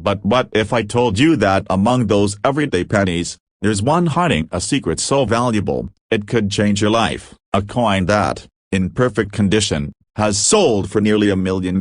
But what if I told you that among those everyday pennies, there's one hiding a secret so valuable, it could change your life? A coin that, in perfect condition, has sold for nearly $1 million.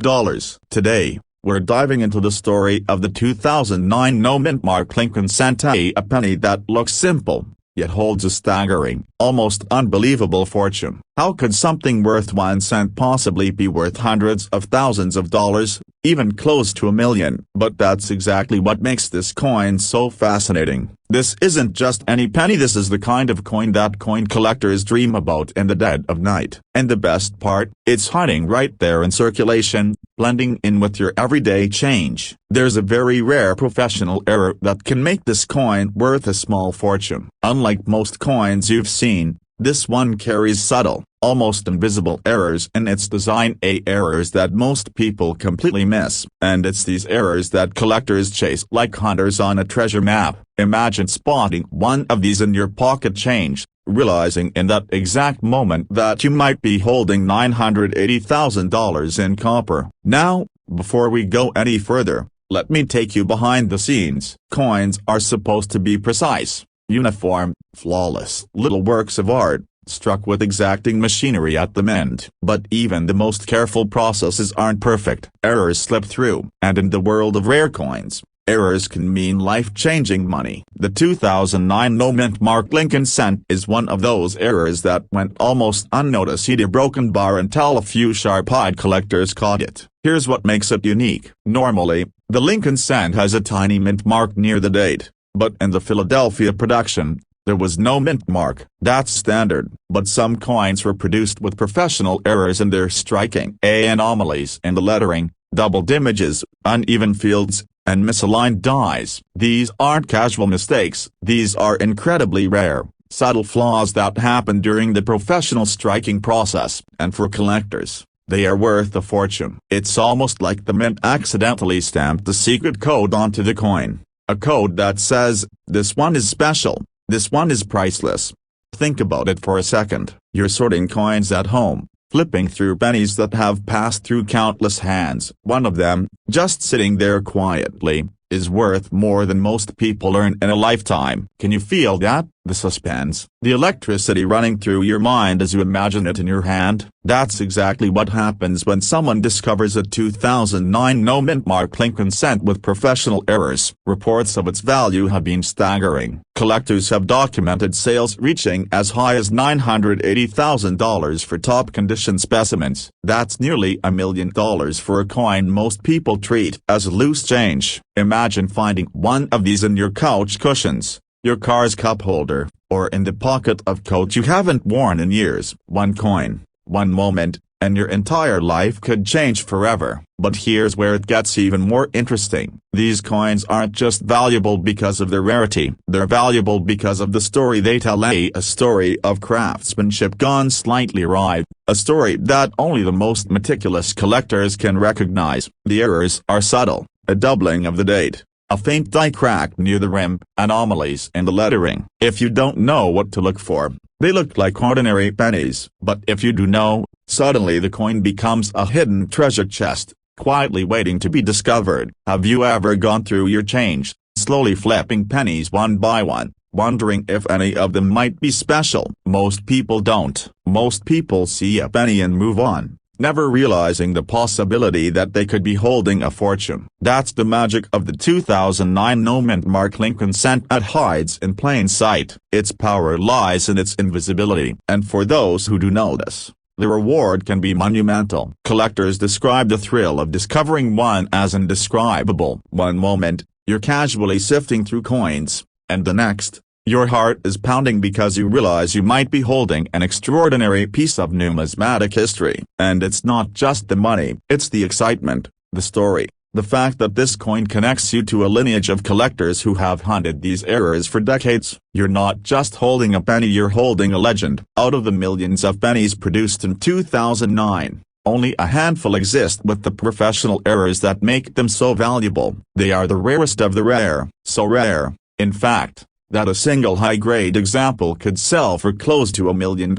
Today, we're diving into the story of the 2009 no-mint mark Lincoln cent, a penny that looks simple, yet holds a staggering, almost unbelievable fortune. How could something worth 1 cent possibly be worth hundreds of thousands of dollars, even close to $1 million? But that's exactly what makes this coin so fascinating. This isn't just any penny, this is the kind of coin that coin collectors dream about in the dead of night. And the best part, it's hiding right there in circulation, blending in with your everyday change. There's a very rare professional error that can make this coin worth a small fortune. Unlike most coins you've seen, this one carries subtle, almost invisible errors in its design, errors that most people completely miss. And it's these errors that collectors chase like hunters on a treasure map. Imagine spotting one of these in your pocket change, realizing in that exact moment that you might be holding $980,000 in copper. Now, before we go any further, let me take you behind the scenes. Coins are supposed to be precise, uniform, flawless little works of art, struck with exacting machinery at the mint. But even the most careful processes aren't perfect. Errors slip through, and in the world of rare coins, errors can mean life-changing money. The 2009 no-mint mark Lincoln cent is one of those errors that went almost unnoticed. A broken bar until a few sharp-eyed collectors caught it. Here's what makes it unique. Normally, the Lincoln cent has a tiny mint mark near the date, but in the Philadelphia production, there was no mint mark. That's standard. But some coins were produced with professional errors in their striking, anomalies in the lettering, doubled images, uneven fields, and misaligned dies. These aren't casual mistakes. These are incredibly rare, subtle flaws that happen during the professional striking process, and for collectors, they are worth a fortune. It's almost like the mint accidentally stamped the secret code onto the coin. A code that says, "This one is special. This one is priceless." Think about it for a second. You're sorting coins at home, flipping through pennies that have passed through countless hands. One of them, just sitting there quietly, is worth more than most people earn in a lifetime. Can you feel that? The suspense, the electricity running through your mind as you imagine it in your hand? That's exactly what happens when someone discovers a 2009 no-mint mark Lincoln cent with professional errors. Reports of its value have been staggering. Collectors have documented sales reaching as high as $980,000 for top-condition specimens. That's nearly $1 million for a coin most people treat as loose change. Imagine finding one of these in your couch cushions, your car's cup holder, or in the pocket of coat you haven't worn in years. One coin, one moment, and your entire life could change forever. But here's where it gets even more interesting. These coins aren't just valuable because of their rarity. They're valuable because of the story they tell, a story of craftsmanship gone slightly awry, a story that only the most meticulous collectors can recognize. The errors are subtle, a doubling of the date, a faint die crack near the rim, anomalies in the lettering. If you don't know what to look for, they look like ordinary pennies. But if you do know, suddenly the coin becomes a hidden treasure chest, quietly waiting to be discovered. Have you ever gone through your change, slowly flipping pennies one by one, wondering if any of them might be special? Most people don't. Most people see a penny and move on, never realizing the possibility that they could be holding a fortune. That's the magic of the 2009 no-mint mark Lincoln cent. It hides in plain sight. Its power lies in its invisibility. And for those who do notice, the reward can be monumental. Collectors describe the thrill of discovering one as indescribable. One moment, you're casually sifting through coins, and the next, your heart is pounding because you realize you might be holding an extraordinary piece of numismatic history. And it's not just the money, it's the excitement, the story, the fact that this coin connects you to a lineage of collectors who have hunted these errors for decades. You're not just holding a penny, you're holding a legend. Out of the millions of pennies produced in 2009, only a handful exist with the professional errors that make them so valuable. They are the rarest of the rare, so rare, in fact, that a single high-grade example could sell for close to $1 million.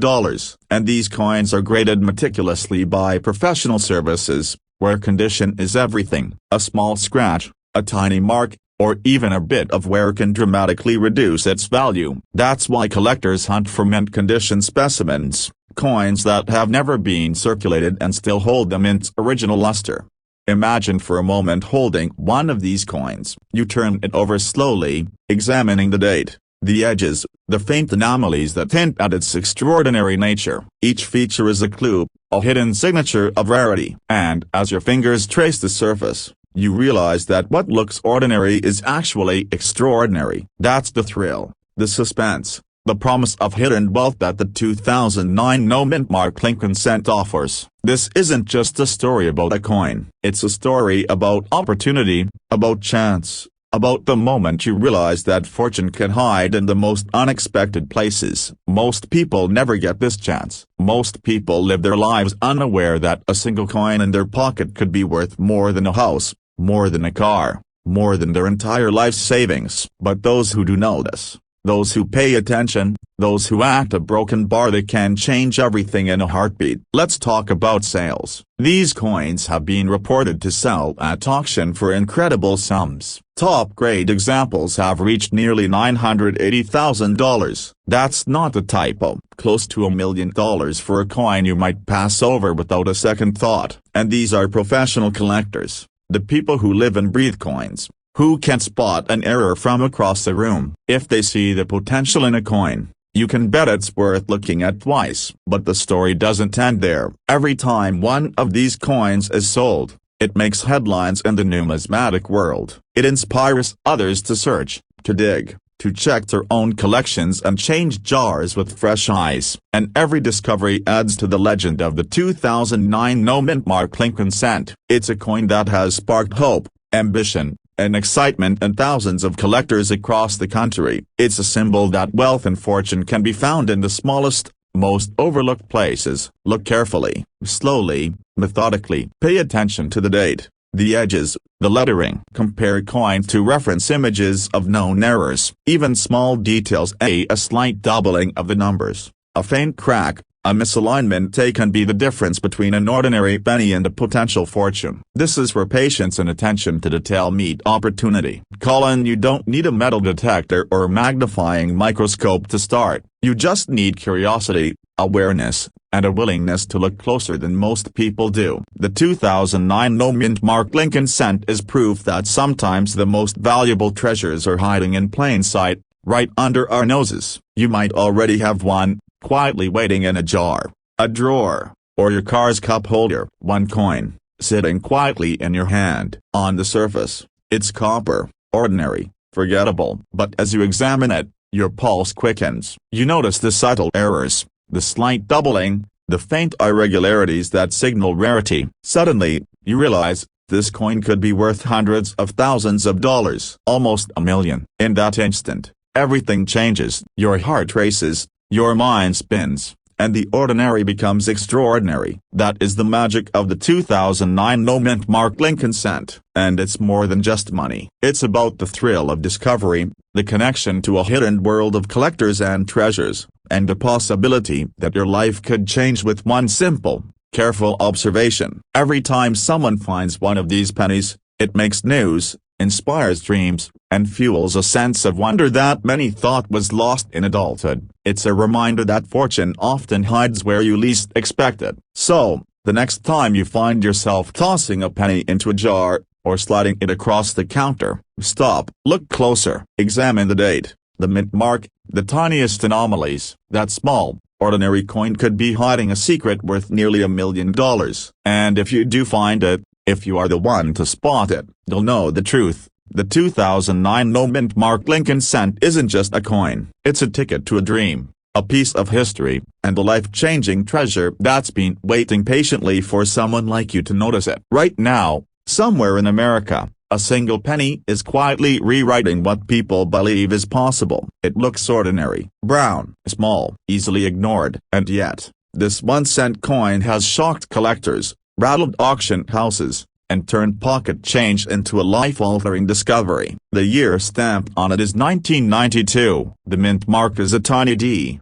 And these coins are graded meticulously by professional services, where condition is everything. A small scratch, A tiny mark, or even a bit of wear can dramatically reduce its value. That's why collectors hunt for mint-condition specimens, coins that have never been circulated and still hold the mint's original luster. Imagine for a moment holding one of these coins. You turn it over slowly, examining the date, the edges, the faint anomalies that hint at its extraordinary nature. Each feature is a clue, a hidden signature of rarity. And as your fingers trace the surface, you realize that what looks ordinary is actually extraordinary. That's the thrill, the suspense, the promise of hidden wealth that the 2009 no-mint mark Lincoln cent offers. This isn't just a story about a coin. It's a story about opportunity, about chance, about the moment you realize that fortune can hide in the most unexpected places. Most people never get this chance. Most people live their lives unaware that a single coin in their pocket could be worth more than a house, more than a car, more than their entire life's savings. But those who do notice, those who pay attention, those who act a broken bar, they can change everything in a heartbeat. Let's talk about sales. These coins have been reported to sell at auction for incredible sums. Top-grade examples have reached nearly $980,000. That's not a typo. Close to $1 million for a coin you might pass over without a second thought. And these are professional collectors, the people who live and breathe coins, who can spot an error from across the room. If they see the potential in a coin, you can bet it's worth looking at twice. But the story doesn't end there. Every time one of these coins is sold, it makes headlines in the numismatic world. It inspires others to search, to dig, to check their own collections and change jars with fresh eyes. And every discovery adds to the legend of the 2009 no-mint mark Lincoln cent. It's a coin that has sparked hope, ambition, and excitement in thousands of collectors across the country. It's a symbol that wealth and fortune can be found in the smallest, most overlooked places. Look carefully, slowly, methodically. Pay attention to the date, the edges, the lettering. Compare coins to reference images of known errors. Even small details, a slight doubling of the numbers, a faint crack, a misalignment, can be the difference between an ordinary penny and a potential fortune. This is where patience and attention to detail meet opportunity. Colin, you don't need a metal detector or magnifying microscope to start. You just need curiosity, awareness, and a willingness to look closer than most people do. The 2009 no-mint mark Lincoln cent is proof that sometimes the most valuable treasures are hiding in plain sight, right under our noses. You might already have one, quietly waiting in a jar, a drawer, or your car's cup holder. One coin, sitting quietly in your hand. On the surface, it's copper, ordinary, forgettable. But as you examine it, your pulse quickens. You notice the subtle errors, the slight doubling, the faint irregularities that signal rarity. Suddenly, you realize, this coin could be worth hundreds of thousands of dollars, almost $1 million. In that instant, everything changes. Your heart races, your mind spins, and the ordinary becomes extraordinary. That is the magic of the 2009 no-mint mark Lincoln cent. And it's more than just money. It's about the thrill of discovery, the connection to a hidden world of collectors and treasures, and the possibility that your life could change with one simple, careful observation. Every time someone finds one of these pennies, it makes news, inspires dreams, and fuels a sense of wonder that many thought was lost in adulthood. It's a reminder that fortune often hides where you least expect it. So, the next time you find yourself tossing a penny into a jar, or sliding it across the counter, stop, look closer, examine the date, the mint mark, the tiniest anomalies. That small, ordinary coin could be hiding a secret worth nearly $1 million. And if you do find it, if you are the one to spot it, you'll know the truth. The 2009 no-mint mark Lincoln cent isn't just a coin. It's a ticket to a dream, a piece of history, and a life-changing treasure that's been waiting patiently for someone like you to notice it. Right now, somewhere in America, a single penny is quietly rewriting what people believe is possible. It looks ordinary, brown, small, easily ignored, and yet, this 1-cent coin has shocked collectors, rattled auction houses, and turned pocket change into a life-altering discovery. The year stamped on it is 1992. The mint mark is a tiny D.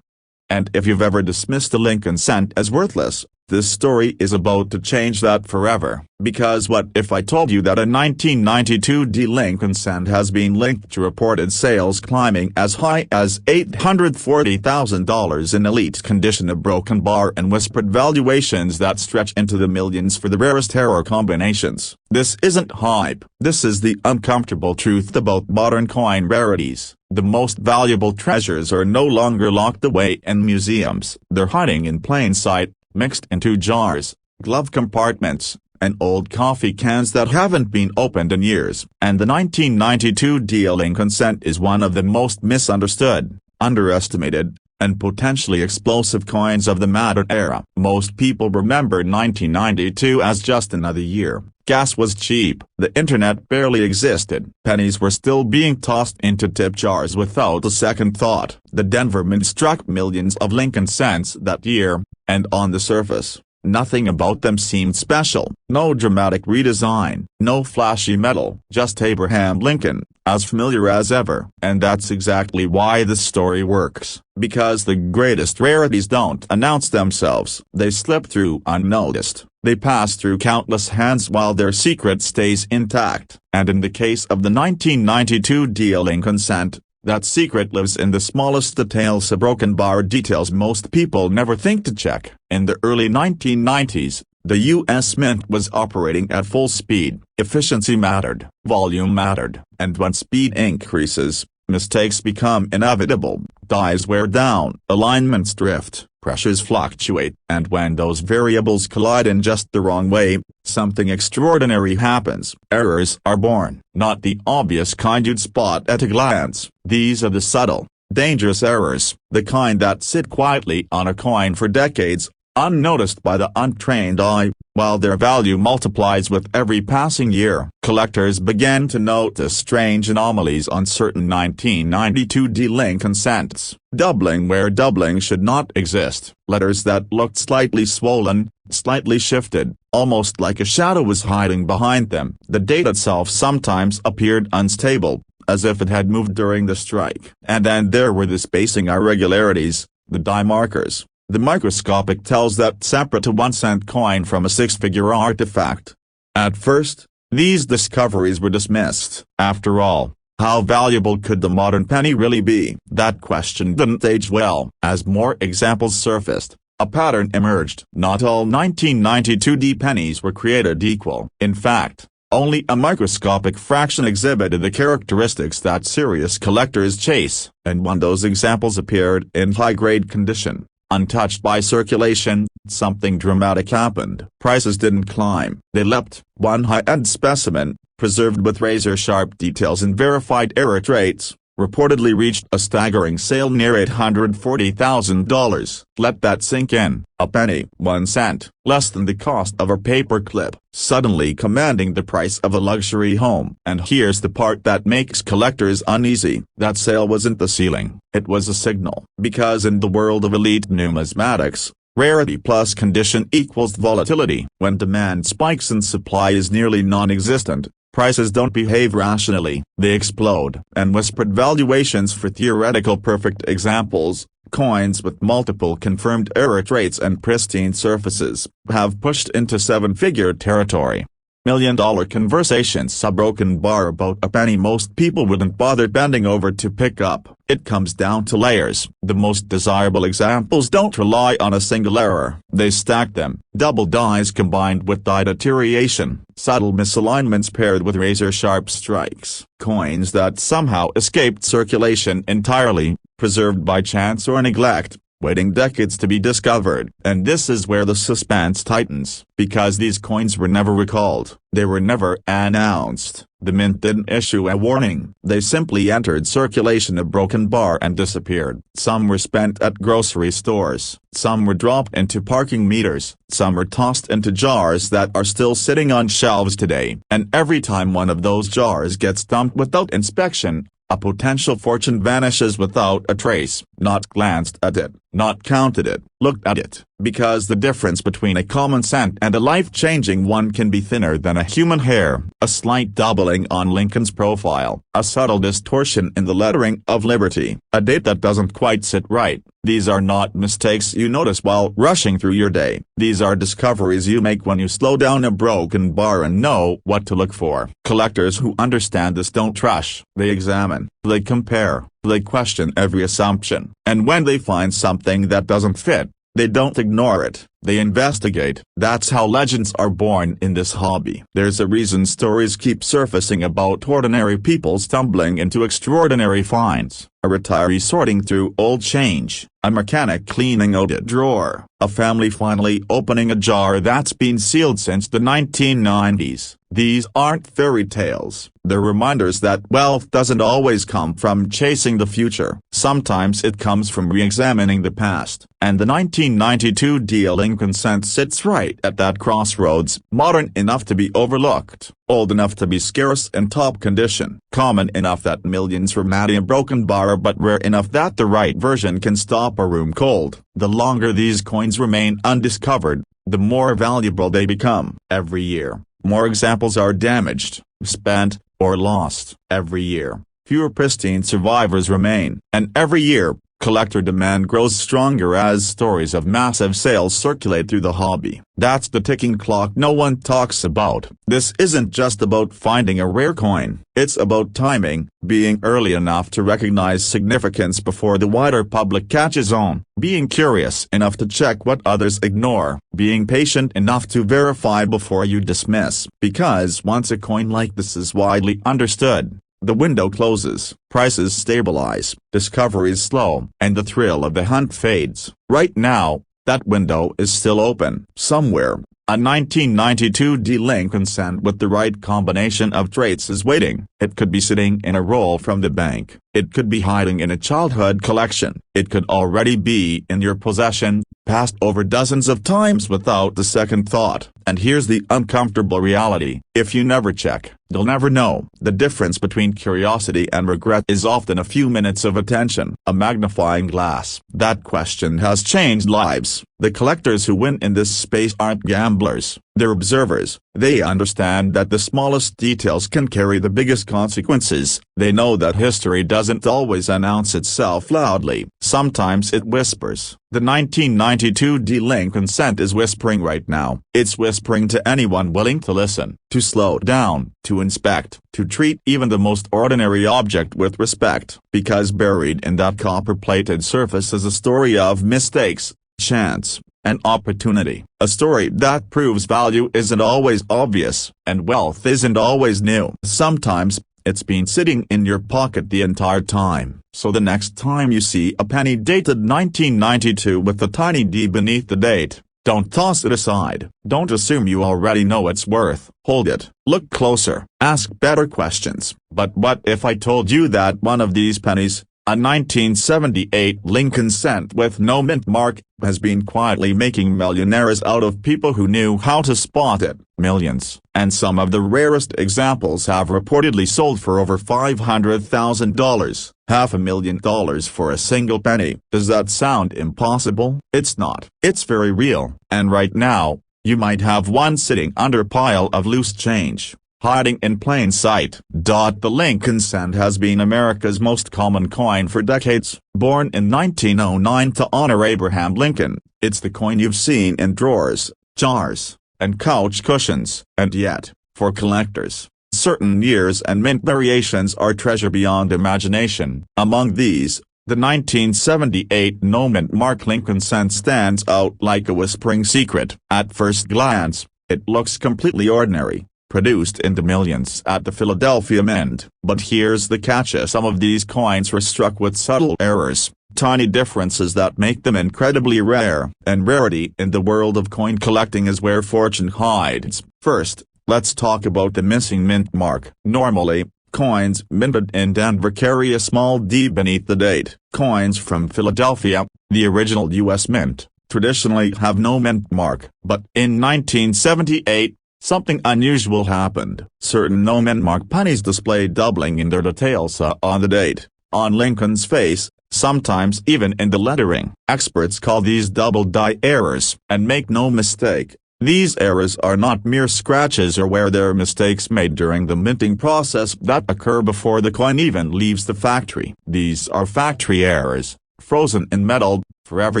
And if you've ever dismissed the Lincoln cent as worthless, This story is about to change that forever, because what if I told you that a 1992 Lincoln cent has been linked to reported sales climbing as high as $840,000 in elite condition, a broken bar, and whispered valuations that stretch into the millions for the rarest error combinations? This isn't hype, this is the uncomfortable truth about modern coin rarities. The most valuable treasures are no longer locked away in museums, they're hiding in plain sight, mixed into jars, glove compartments, and old coffee cans that haven't been opened in years. And the 1992 Lincoln cent is one of the most misunderstood, underestimated, and potentially explosive coins of the modern era. Most people remember 1992 as just another year. Gas was cheap, the internet barely existed, pennies were still being tossed into tip jars without a second thought. The Denver Mint struck millions of Lincoln cents that year, and on the surface, nothing about them seemed special. No dramatic redesign, no flashy metal, just Abraham Lincoln, as familiar as ever. And that's exactly why this story works, because the greatest rarities don't announce themselves. They slip through unnoticed. They pass through countless hands while their secret stays intact. And in the case of the 1992 Lincoln cent, that secret lives in the smallest details, a broken bar details most people never think to check. In the early 1990s, the U.S. Mint was operating at full speed. Efficiency mattered, volume mattered, and when speed increases, mistakes become inevitable. Dies wear down, alignments drift, pressures fluctuate, and when those variables collide in just the wrong way, something extraordinary happens. Errors are born, not the obvious kind you'd spot at a glance. These are the subtle, dangerous errors, the kind that sit quietly on a coin for decades, unnoticed by the untrained eye. While their value multiplies with every passing year, collectors began to notice strange anomalies on certain 1992 Lincoln cents. Doubling where doubling should not exist. Letters that looked slightly swollen, slightly shifted, almost like a shadow was hiding behind them. The date itself sometimes appeared unstable, as if it had moved during the strike. And then there were the spacing irregularities, the die markers. The microscopic tells that separate a 1-cent coin from a 6-figure artifact. At first, these discoveries were dismissed. After all, how valuable could the modern penny really be? That question didn't age well. As more examples surfaced, a pattern emerged. Not all 1992 pennies were created equal. In fact, only a microscopic fraction exhibited the characteristics that serious collectors chase. And when those examples appeared in high-grade condition, untouched by circulation, something dramatic happened. Prices didn't climb, they leapt. One high-end specimen, preserved with razor-sharp details and verified error traits, reportedly reached a staggering sale near $840,000. Let that sink in. A penny, 1 cent, less than the cost of a paperclip, suddenly commanding the price of a luxury home. And here's the part that makes collectors uneasy. That sale wasn't the ceiling, it was a signal. Because in the world of elite numismatics, rarity plus condition equals volatility. When demand spikes and supply is nearly non-existent, prices don't behave rationally, they explode. And whispered valuations for theoretical perfect examples, coins with multiple confirmed error traits and pristine surfaces, have pushed into 7-figure territory. $1 million conversations. A broken bar about a penny most people wouldn't bother bending over to pick up. It comes down to layers. The most desirable examples don't rely on a single error. They stack them. Double dies combined with die deterioration. Subtle misalignments paired with razor-sharp strikes. Coins that somehow escaped circulation entirely, preserved by chance or neglect, waiting decades to be discovered. And this is where the suspense tightens. Because these coins were never recalled, they were never announced. The mint didn't issue a warning. They simply entered circulation a broken bar and disappeared. Some were spent at grocery stores. Some were dropped into parking meters. Some were tossed into jars that are still sitting on shelves today. And every time one of those jars gets dumped without inspection, a potential fortune vanishes without a trace. Not glanced at it, not counted it, looked at it, because the difference between a common cent and a life-changing one can be thinner than a human hair, a slight doubling on Lincoln's profile, a subtle distortion in the lettering of Liberty, a date that doesn't quite sit right. These are not mistakes you notice while rushing through your day. These are discoveries you make when you slow down a broken bar and know what to look for. Collectors who understand this don't rush. They examine, they compare, they question every assumption. And when they find something that doesn't fit, they don't ignore it, they investigate. That's how legends are born in this hobby. There's a reason stories keep surfacing about ordinary people stumbling into extraordinary finds. A retiree sorting through old change, a mechanic cleaning out a drawer, a family finally opening a jar that's been sealed since the 1990s. These aren't fairy tales. They're reminders that wealth doesn't always come from chasing the future. Sometimes it comes from re-examining the past. And the 1992 Lincoln cent sits right at that crossroads, modern enough to be overlooked, old enough to be scarce and top condition, common enough that millions were mad in a broken bar, but rare enough that the right version can stop a room cold. The longer these coins remain undiscovered, the more valuable they become. Every year, more examples are damaged, spent, or lost. Every year, fewer pristine survivors remain. And every year, collector demand grows stronger as stories of massive sales circulate through the hobby. That's the ticking clock no one talks about. This isn't just about finding a rare coin. It's about timing, being early enough to recognize significance before the wider public catches on, being curious enough to check what others ignore, being patient enough to verify before you dismiss. Because once a coin like this is widely understood, the window closes, prices stabilize, discoveries slow, and the thrill of the hunt fades. Right now, that window is still open. Somewhere, a 1992 Lincoln cent with the right combination of traits is waiting. It could be sitting in a roll from the bank. It could be hiding in a childhood collection. It could already be in your possession, passed over dozens of times without the second thought. And here's the uncomfortable reality. If you never check, you'll never know. The difference between curiosity and regret is often a few minutes of attention, a magnifying glass. That question has changed lives. The collectors who win in this space aren't gamblers. They're observers. They understand that the smallest details can carry the biggest consequences. They know that history doesn't always announce itself loudly. Sometimes it whispers. The 1992 Lincoln cent is whispering right now. It's whispering to anyone willing to listen, to slow down, to inspect, to treat even the most ordinary object with respect. Because buried in that copper-plated surface is a story of mistakes, chance, and opportunity. A story that proves value isn't always obvious, and wealth isn't always new. Sometimes, it's been sitting in your pocket the entire time. So the next time you see a penny dated 1992 with a tiny D beneath the date, don't toss it aside. Don't assume you already know its worth. Hold it. Look closer. Ask better questions. But what if I told you that one of these pennies, a 1978 Lincoln cent with no mint mark, has been quietly making millionaires out of people who knew how to spot it? Millions. And some of the rarest examples have reportedly sold for over $500,000, $500,000 for a single penny. Does that sound impossible? It's not. It's very real. And right now, you might have one sitting under a pile of loose change, hiding in plain sight. The Lincoln cent has been America's most common coin for decades. Born in 1909 to honor Abraham Lincoln, it's the coin you've seen in drawers, jars, and couch cushions. And yet, for collectors, certain years and mint variations are treasure beyond imagination. Among these, the 1978 no-mint mark Lincoln cent stands out like a whispering secret. At first glance, it looks completely ordinary, produced in the millions at the Philadelphia Mint. But here's the catch: some of these coins were struck with subtle errors, tiny differences that make them incredibly rare. And rarity in the world of coin collecting is where fortune hides. First, let's talk about the missing mint mark. Normally, coins minted in Denver carry a small D beneath the date. Coins from Philadelphia, the original U.S. Mint, traditionally have no mint mark. But in 1978, something unusual happened. Certain no mint mark pennies displayed doubling in their details on the date. On Lincoln's face, sometimes even in the lettering. Experts call these double die errors. And make no mistake, these errors are not mere scratches or wear. They're mistakes made during the minting process that occur before the coin even leaves the factory. These are factory errors, frozen in metal, forever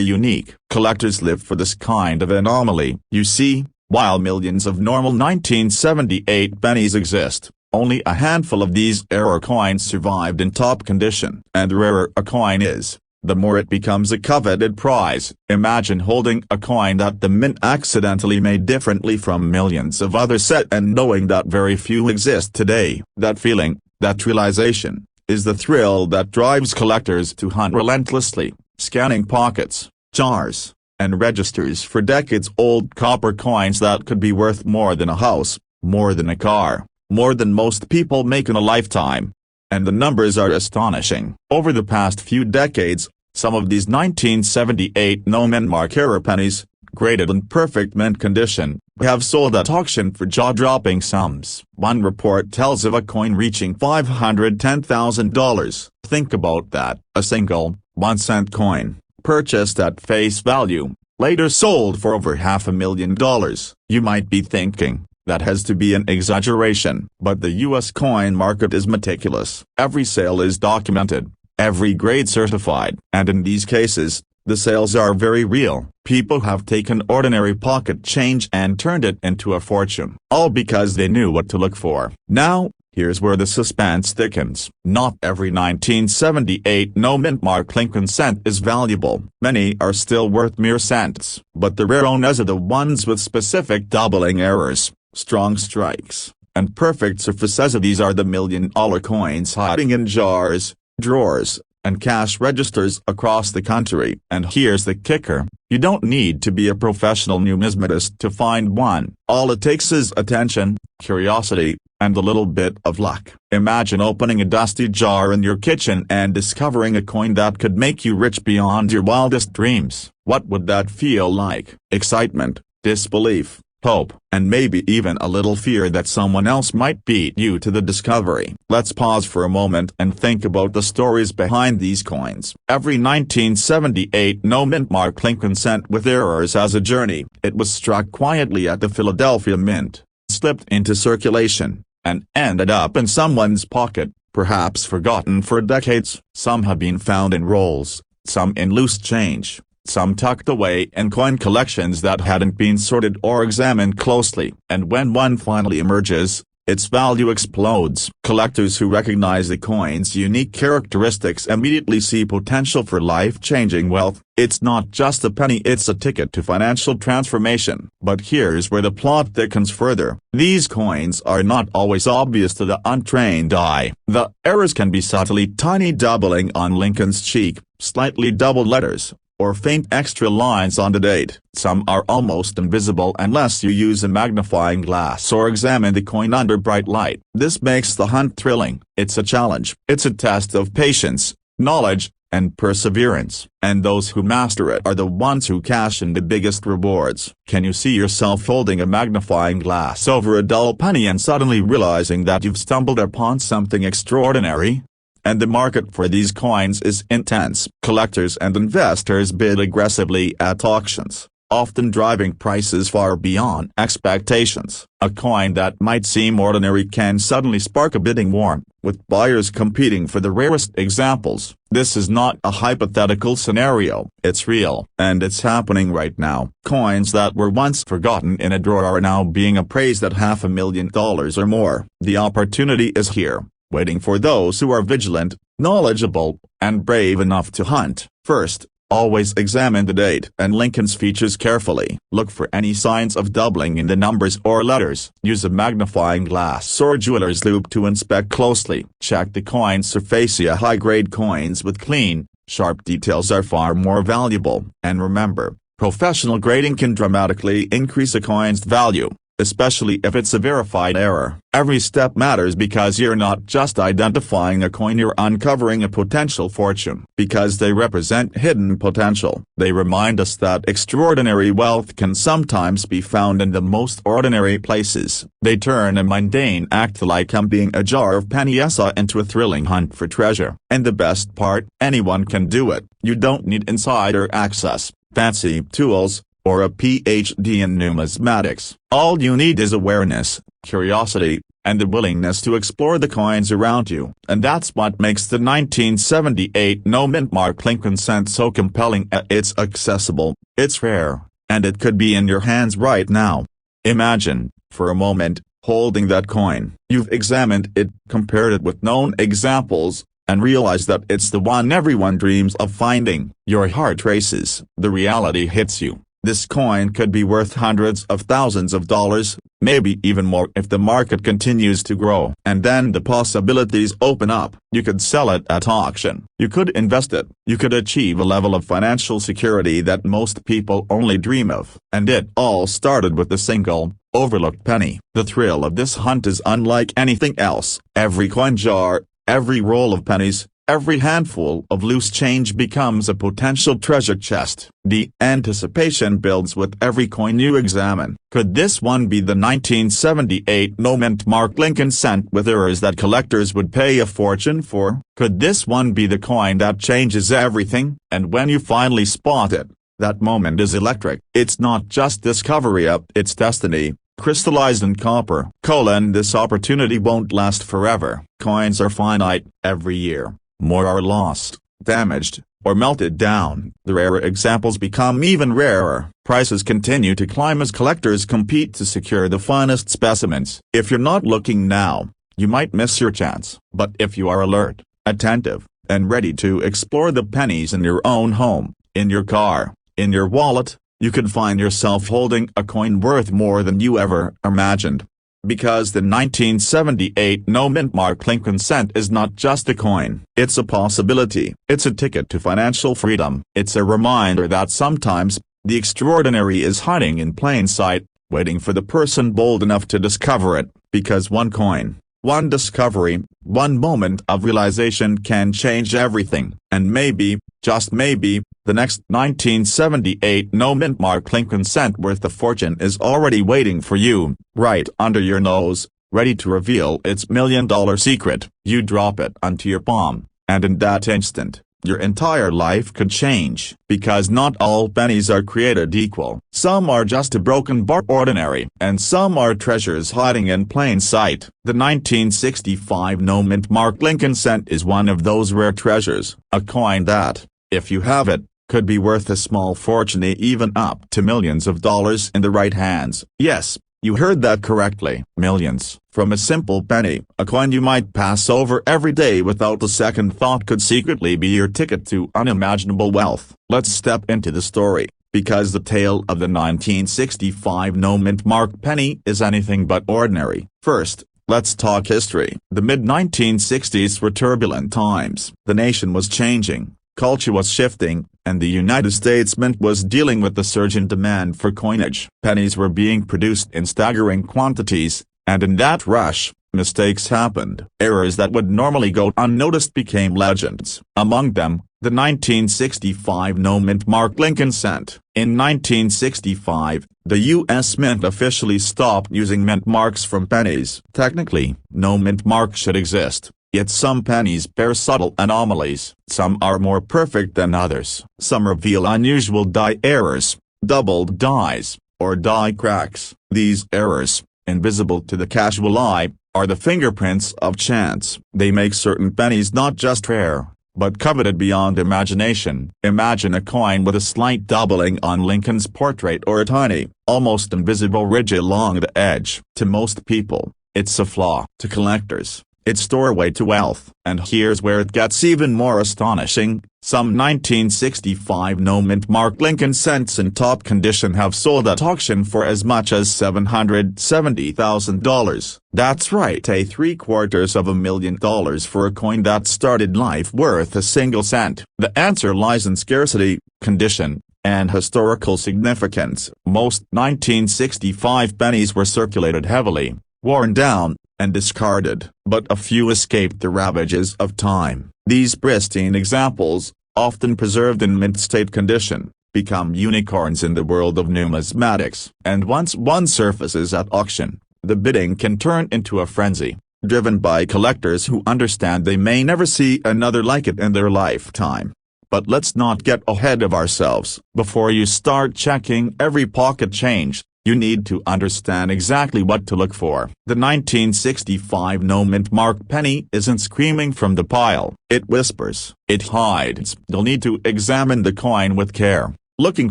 unique. Collectors live for this kind of anomaly. You see, while millions of normal 1978 pennies exist, only a handful of these error coins survived in top condition. And the rarer a coin is, the more it becomes a coveted prize. Imagine holding a coin that the mint accidentally made differently from millions of others set and knowing that very few exist today. That feeling, that realization, is the thrill that drives collectors to hunt relentlessly, scanning pockets, jars, and registers for decades-old copper coins that could be worth more than a house, more than a car, more than most people make in a lifetime. And the numbers are astonishing. Over the past few decades, some of these 1978 no-mint mark error pennies, graded in perfect mint condition, have sold at auction for jaw-dropping sums. One report tells of a coin reaching $510,000. Think about that. A single, 1-cent coin, purchased at face value, later sold for over $500,000. You might be thinking, that has to be an exaggeration. But the U.S. coin market is meticulous. Every sale is documented, every grade certified. And in these cases, the sales are very real. People have taken ordinary pocket change and turned it into a fortune. All because they knew what to look for. Now, here's where the suspense thickens. Not every 1978 no-mint mark Lincoln cent is valuable. Many are still worth mere cents. But the rare ones are the ones with specific doubling errors, strong strikes, and perfect surfaces. These are the $1,000,000 coins hiding in jars, drawers, and cash registers across the country. And here's the kicker, you don't need to be a professional numismatist to find one. All it takes is attention, curiosity, and a little bit of luck. Imagine opening a dusty jar in your kitchen and discovering a coin that could make you rich beyond your wildest dreams. What would that feel like? Excitement, disbelief, hope, and maybe even a little fear that someone else might beat you to the discovery. Let's pause for a moment and think about the stories behind these coins. Every 1978 no-mint mark Lincoln cent with errors has a journey. It was struck quietly at the Philadelphia Mint, slipped into circulation, and ended up in someone's pocket, perhaps forgotten for decades. Some have been found in rolls, some in loose change, some tucked away in coin collections that hadn't been sorted or examined closely. And when one finally emerges, its value explodes. Collectors who recognize the coin's unique characteristics immediately see potential for life-changing wealth. It's not just a penny, it's a ticket to financial transformation. But here's where the plot thickens further. These coins are not always obvious to the untrained eye. The errors can be subtly tiny doubling on Lincoln's cheek, slightly doubled letters, or faint extra lines on the date. Some are almost invisible unless you use a magnifying glass or examine the coin under bright light. This makes the hunt thrilling. It's a challenge. It's a test of patience, knowledge, and perseverance. And those who master it are the ones who cash in the biggest rewards. Can you see yourself holding a magnifying glass over a dull penny and suddenly realizing that you've stumbled upon something extraordinary? And the market for these coins is intense. Collectors and investors bid aggressively at auctions, often driving prices far beyond expectations. A coin that might seem ordinary can suddenly spark a bidding war, with buyers competing for the rarest examples. This is not a hypothetical scenario, it's real, and it's happening right now. Coins that were once forgotten in a drawer are now being appraised at $500,000 or more. The opportunity is here, waiting for those who are vigilant, knowledgeable, and brave enough to hunt. First, always examine the date and Lincoln's features carefully. Look for any signs of doubling in the numbers or letters. Use a magnifying glass or jeweler's loupe to inspect closely. Check the coin's surface. High-grade coins with clean, sharp details are far more valuable. And remember, professional grading can dramatically increase a coin's value. especially if it's a verified error. Every step matters because you're not just identifying a coin, you're uncovering a potential fortune. Because they represent hidden potential, they remind us that extraordinary wealth can sometimes be found in the most ordinary places. They turn a mundane act like emptying a jar of pennies into a thrilling hunt for treasure. And the best part, anyone can do it. You don't need insider access, fancy tools, or a PhD in numismatics. All you need is awareness, curiosity, and the willingness to explore the coins around you. And that's what makes the 1978 no-mint mark Lincoln cent so compelling. It's accessible, it's rare, and it could be in your hands right now. Imagine, for a moment, holding that coin. You've examined it, compared it with known examples, and realize that it's the one everyone dreams of finding. Your heart races. The reality hits you. This coin could be worth hundreds of thousands of dollars, maybe even more if the market continues to grow. And then the possibilities open up. You could sell it at auction. You could invest it. You could achieve a level of financial security that most people only dream of. And it all started with a single, overlooked penny. The thrill of this hunt is unlike anything else. Every coin jar, every roll of pennies, every handful of loose change becomes a potential treasure chest. The anticipation builds with every coin you examine. Could this one be the 1978 no-mint mark Lincoln cent with errors that collectors would pay a fortune for? Could this one be the coin that changes everything? And when you finally spot it, that moment is electric. It's not just discovery, it's destiny, crystallized in copper. This opportunity won't last forever. Coins are finite. Every year, more are lost, damaged, or melted down. The rarer examples become even rarer. Prices continue to climb as collectors compete to secure the finest specimens. If you're not looking now, you might miss your chance. But if you are alert, attentive, and ready to explore the pennies in your own home, in your car, in your wallet, you could find yourself holding a coin worth more than you ever imagined. Because the 1978 no-mint mark Lincoln cent is not just a coin. It's a possibility. It's a ticket to financial freedom. It's a reminder that sometimes, the extraordinary is hiding in plain sight, waiting for the person bold enough to discover it. Because one coin, one discovery, one moment of realization can change everything. And maybe, just maybe, the next 1978 no-mint mark Lincoln cent worth a fortune is already waiting for you, right under your nose, ready to reveal its million-dollar secret. You drop it onto your palm, and in that instant, your entire life could change. Because not all pennies are created equal. Some are just a broken bar ordinary, and some are treasures hiding in plain sight. The 1965 no-mint mark Lincoln cent is one of those rare treasures, a coin that, if you have it, could be worth a small fortune, even up to millions of dollars in the right hands. Yes, you heard that correctly. Millions. From a simple penny, a coin you might pass over every day without a second thought could secretly be your ticket to unimaginable wealth. Let's step into the story, because the tale of the 1965 no-mint mark penny is anything but ordinary. First, let's talk history. The mid-1960s were turbulent times. The nation was changing, culture was shifting, and the United States Mint was dealing with the surge in demand for coinage. Pennies were being produced in staggering quantities, and in that rush, mistakes happened. Errors that would normally go unnoticed became legends. Among them, the 1965 no-mint mark Lincoln cent. In 1965, the U.S. Mint officially stopped using mint marks from pennies. Technically, no mint mark should exist. Yet some pennies bear subtle anomalies. Some are more perfect than others. Some reveal unusual die errors, doubled dies, or die cracks. These errors, invisible to the casual eye, are the fingerprints of chance. They make certain pennies not just rare, but coveted beyond imagination. Imagine a coin with a slight doubling on Lincoln's portrait or a tiny, almost invisible ridge along the edge. To most people, it's a flaw. To collectors, it's doorway to wealth. And here's where it gets even more astonishing. Some 1965 no-mint mark Lincoln cents in top condition have sold at auction for as much as $770,000. That's right, $750,000 for a coin that started life worth a single cent. The answer lies in scarcity, condition, and historical significance. Most 1965 pennies were circulated heavily, worn down, and discarded, but a few escaped the ravages of time. These pristine examples, often preserved in mint-state condition, become unicorns in the world of numismatics. And once one surfaces at auction, the bidding can turn into a frenzy, driven by collectors who understand they may never see another like it in their lifetime. But let's not get ahead of ourselves. Before you start checking every pocket change, you need to understand exactly what to look for. The 1965 no-mint mark penny isn't screaming from the pile. It whispers. It hides. You'll need to examine the coin with care, looking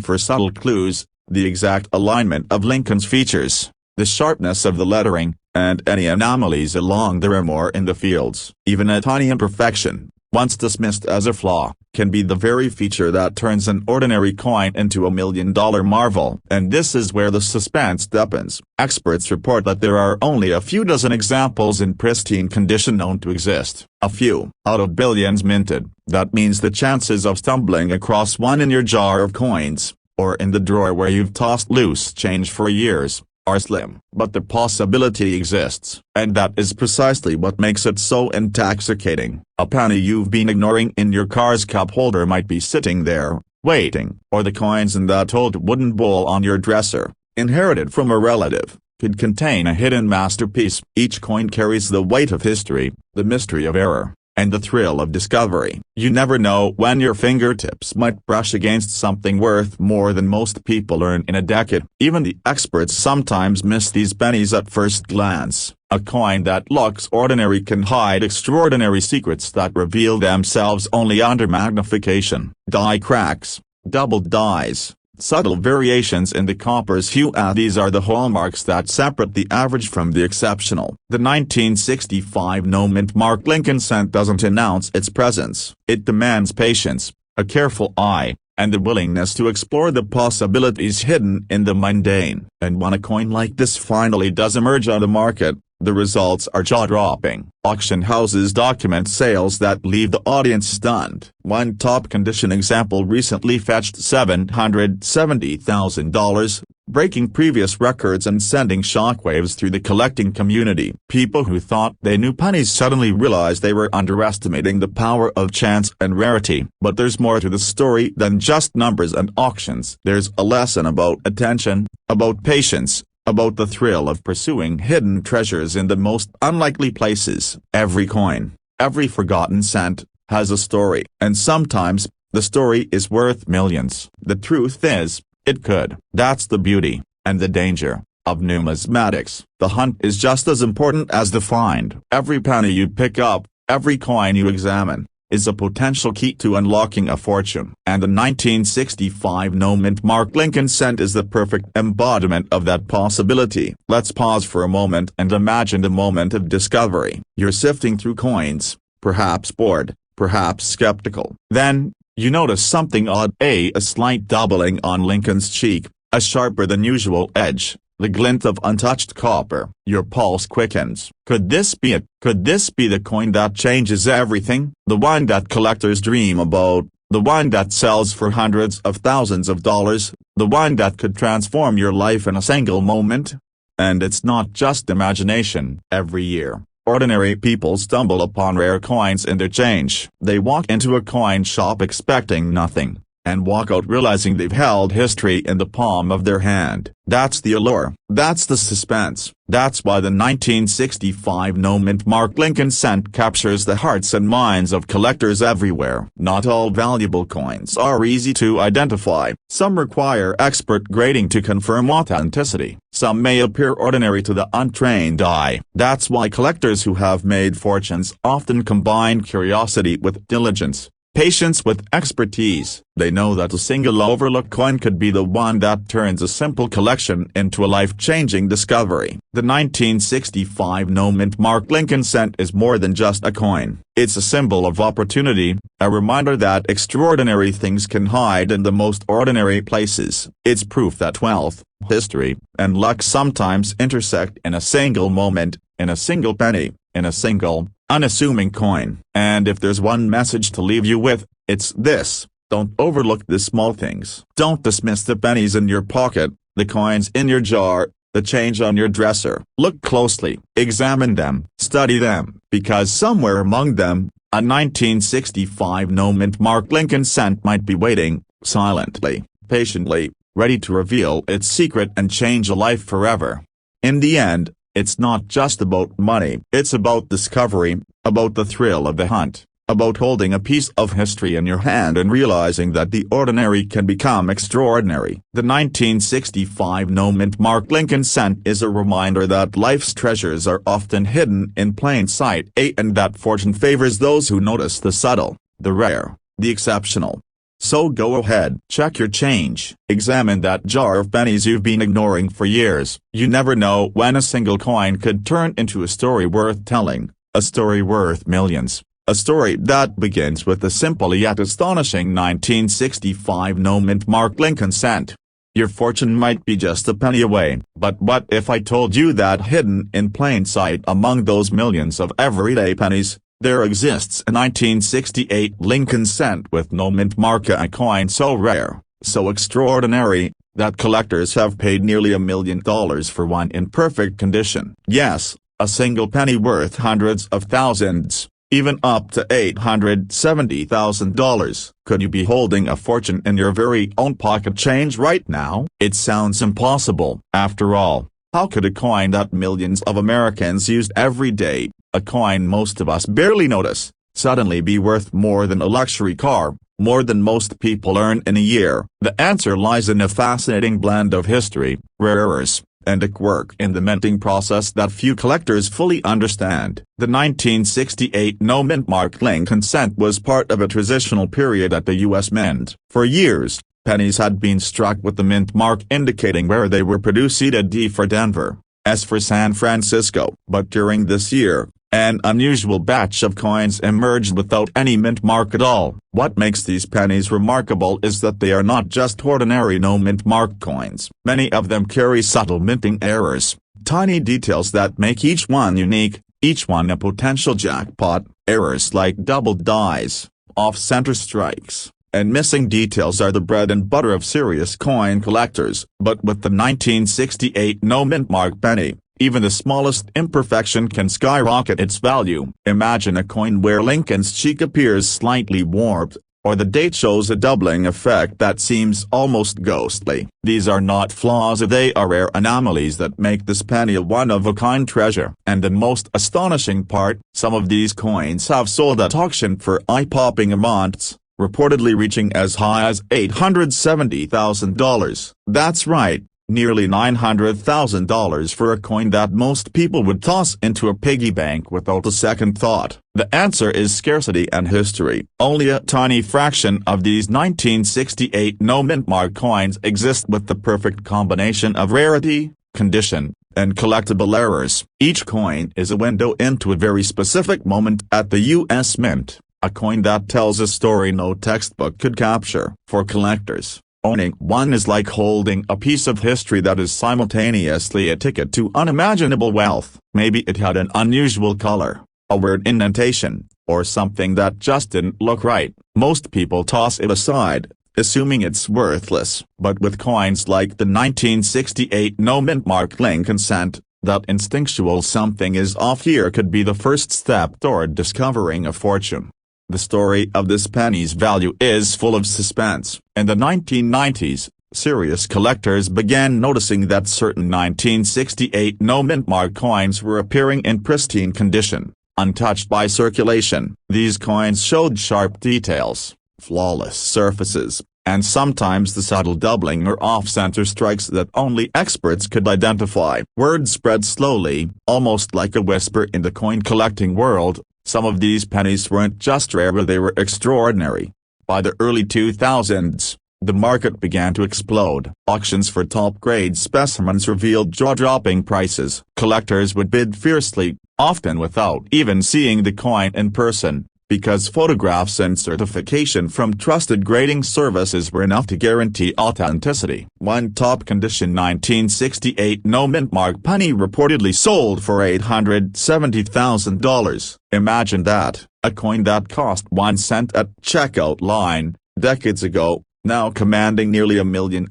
for subtle clues, the exact alignment of Lincoln's features, the sharpness of the lettering, and any anomalies along the rim or in the fields. Even a tiny imperfection, once dismissed as a flaw, can be the very feature that turns an ordinary coin into a million-dollar marvel. And this is where the suspense deepens. Experts report that there are only a few dozen examples in pristine condition known to exist. A few, out of billions minted. That means the chances of stumbling across one in your jar of coins, or in the drawer where you've tossed loose change for years, are slim. But the possibility exists, and that is precisely what makes it so intoxicating. A penny you've been ignoring in your car's cup holder might be sitting there, waiting. Or the coins in that old wooden bowl on your dresser, inherited from a relative, could contain a hidden masterpiece. Each coin carries the weight of history, the mystery of error, and the thrill of discovery. You never know when your fingertips might brush against something worth more than most people earn in a decade. Even the experts sometimes miss these pennies at first glance. A coin that looks ordinary can hide extraordinary secrets that reveal themselves only under magnification. Die cracks, doubled dies, subtle variations in the copper's hue, these are the hallmarks that separate the average from the exceptional. The 1965 no-mint mark Lincoln cent doesn't announce its presence. It demands patience, a careful eye, and the willingness to explore the possibilities hidden in the mundane. And when a coin like this finally does emerge on the market, the results are jaw-dropping. Auction houses document sales that leave the audience stunned. One top-condition example recently fetched $770,000, breaking previous records and sending shockwaves through the collecting community. People who thought they knew pennies suddenly realized they were underestimating the power of chance and rarity. But there's more to the story than just numbers and auctions. There's a lesson about attention, about patience, about the thrill of pursuing hidden treasures in the most unlikely places. Every coin, every forgotten cent, has a story. And sometimes, the story is worth millions. The truth is, it could. That's the beauty, and the danger, of numismatics. The hunt is just as important as the find. Every penny you pick up, every coin you examine, is a potential key to unlocking a fortune. And the 1965 no-mint mark Lincoln cent is the perfect embodiment of that possibility. Let's pause for a moment and imagine the moment of discovery. You're sifting through coins, perhaps bored, perhaps skeptical. Then, you notice something odd. A slight doubling on Lincoln's cheek, a sharper than usual edge, the glint of untouched copper. Your pulse quickens. Could this be it? Could this be the coin that changes everything? The one that collectors dream about, the one that sells for hundreds of thousands of dollars, the one that could transform your life in a single moment? And it's not just imagination. Every year, ordinary people stumble upon rare coins in their change. They walk into a coin shop expecting nothing, and walk out realizing they've held history in the palm of their hand. That's the allure. That's the suspense. That's why the 1965 no-mint mark Lincoln cent captures the hearts and minds of collectors everywhere. Not all valuable coins are easy to identify. Some require expert grading to confirm authenticity. Some may appear ordinary to the untrained eye. That's why collectors who have made fortunes often combine curiosity with diligence, patience with expertise. They know that a single overlooked coin could be the one that turns a simple collection into a life-changing discovery. The 1965 no-mint mark Lincoln cent is more than just a coin. It's a symbol of opportunity, a reminder that extraordinary things can hide in the most ordinary places. It's proof that wealth, history, and luck sometimes intersect in a single moment, in a single penny, in a single, unassuming coin. And if there's one message to leave you with, it's this: Don't overlook the small things. Don't dismiss the pennies in your pocket, the coins in your jar, the change on your dresser. Look closely, examine them, study them, because somewhere among them, a 1965 no-mint marked Lincoln cent might be waiting, silently, patiently, ready to reveal its secret and change a life forever. In the end, it's not just about money. It's about discovery, about the thrill of the hunt, about holding a piece of history in your hand and realizing that the ordinary can become extraordinary. The 1965 no-mint marked Lincoln cent is a reminder that life's treasures are often hidden in plain sight, and that fortune favors those who notice the subtle, the rare, the exceptional. So go ahead, check your change. Examine that jar of pennies you've been ignoring for years. You never know when a single coin could turn into a story worth telling, a story worth millions. A story that begins with the simple yet astonishing 1965 no-mint marked Lincoln cent. Your fortune might be just a penny away, but what if I told you that hidden in plain sight among those millions of everyday pennies, there exists a 1968 Lincoln cent with no mint mark, a coin so rare, so extraordinary, that collectors have paid nearly $1 million for one in perfect condition. Yes, a single penny worth hundreds of thousands, even up to $870,000. Could you be holding a fortune in your very own pocket change right now? It sounds impossible. After all, how could a coin that millions of Americans use every day, a coin most of us barely notice, suddenly be worth more than a luxury car, more than most people earn in a year? The answer lies in a fascinating blend of history, rarers, and a quirk in the minting process that few collectors fully understand. The 1968 no-mint marked Lincoln cent was part of a transitional period at the U.S. Mint. For years, pennies had been struck with the mint mark indicating where they were produced, D for Denver, S for San Francisco. But during this year, an unusual batch of coins emerged without any mint mark at all. What makes these pennies remarkable is that they are not just ordinary no-mint mark coins. Many of them carry subtle minting errors, tiny details that make each one unique, each one a potential jackpot. Errors like doubled dies, off-center strikes, and missing details are the bread and butter of serious coin collectors. But with the 1968 no-mint mark penny, even the smallest imperfection can skyrocket its value. Imagine a coin where Lincoln's cheek appears slightly warped, or the date shows a doubling effect that seems almost ghostly. These are not flaws, they are rare anomalies that make this penny a one-of-a-kind treasure. And the most astonishing part, some of these coins have sold at auction for eye-popping amounts, reportedly reaching as high as $870,000. That's right, nearly $900,000 for a coin that most people would toss into a piggy bank without a second thought. The answer is scarcity and history. Only a tiny fraction of these 1968 no-mint mark coins exist with the perfect combination of rarity, condition, and collectible errors. Each coin is a window into a very specific moment at the U.S. Mint, a coin that tells a story no textbook could capture. For collectors, owning one is like holding a piece of history that is simultaneously a ticket to unimaginable wealth. Maybe it had an unusual color, a weird indentation, or something that just didn't look right. Most people toss it aside, assuming it's worthless. But with coins like the 1968 no-mint marked Lincoln cent, that instinctual something is off here could be the first step toward discovering a fortune. The story of this penny's value is full of suspense. In the 1990s, serious collectors began noticing that certain 1968 no-mint mark coins were appearing in pristine condition, untouched by circulation. These coins showed sharp details, flawless surfaces, and sometimes the subtle doubling or off-center strikes that only experts could identify. Word spread slowly, almost like a whisper in the coin collecting world. Some of these pennies weren't just rare, they were extraordinary. By the early 2000s, the market began to explode. Auctions for top-grade specimens revealed jaw-dropping prices. Collectors would bid fiercely, often without even seeing the coin in person, because photographs and certification from trusted grading services were enough to guarantee authenticity. One top-condition 1968 no-mint mark penny reportedly sold for $870,000. Imagine that, a coin that cost 1 cent at checkout line, decades ago, now commanding nearly $1 million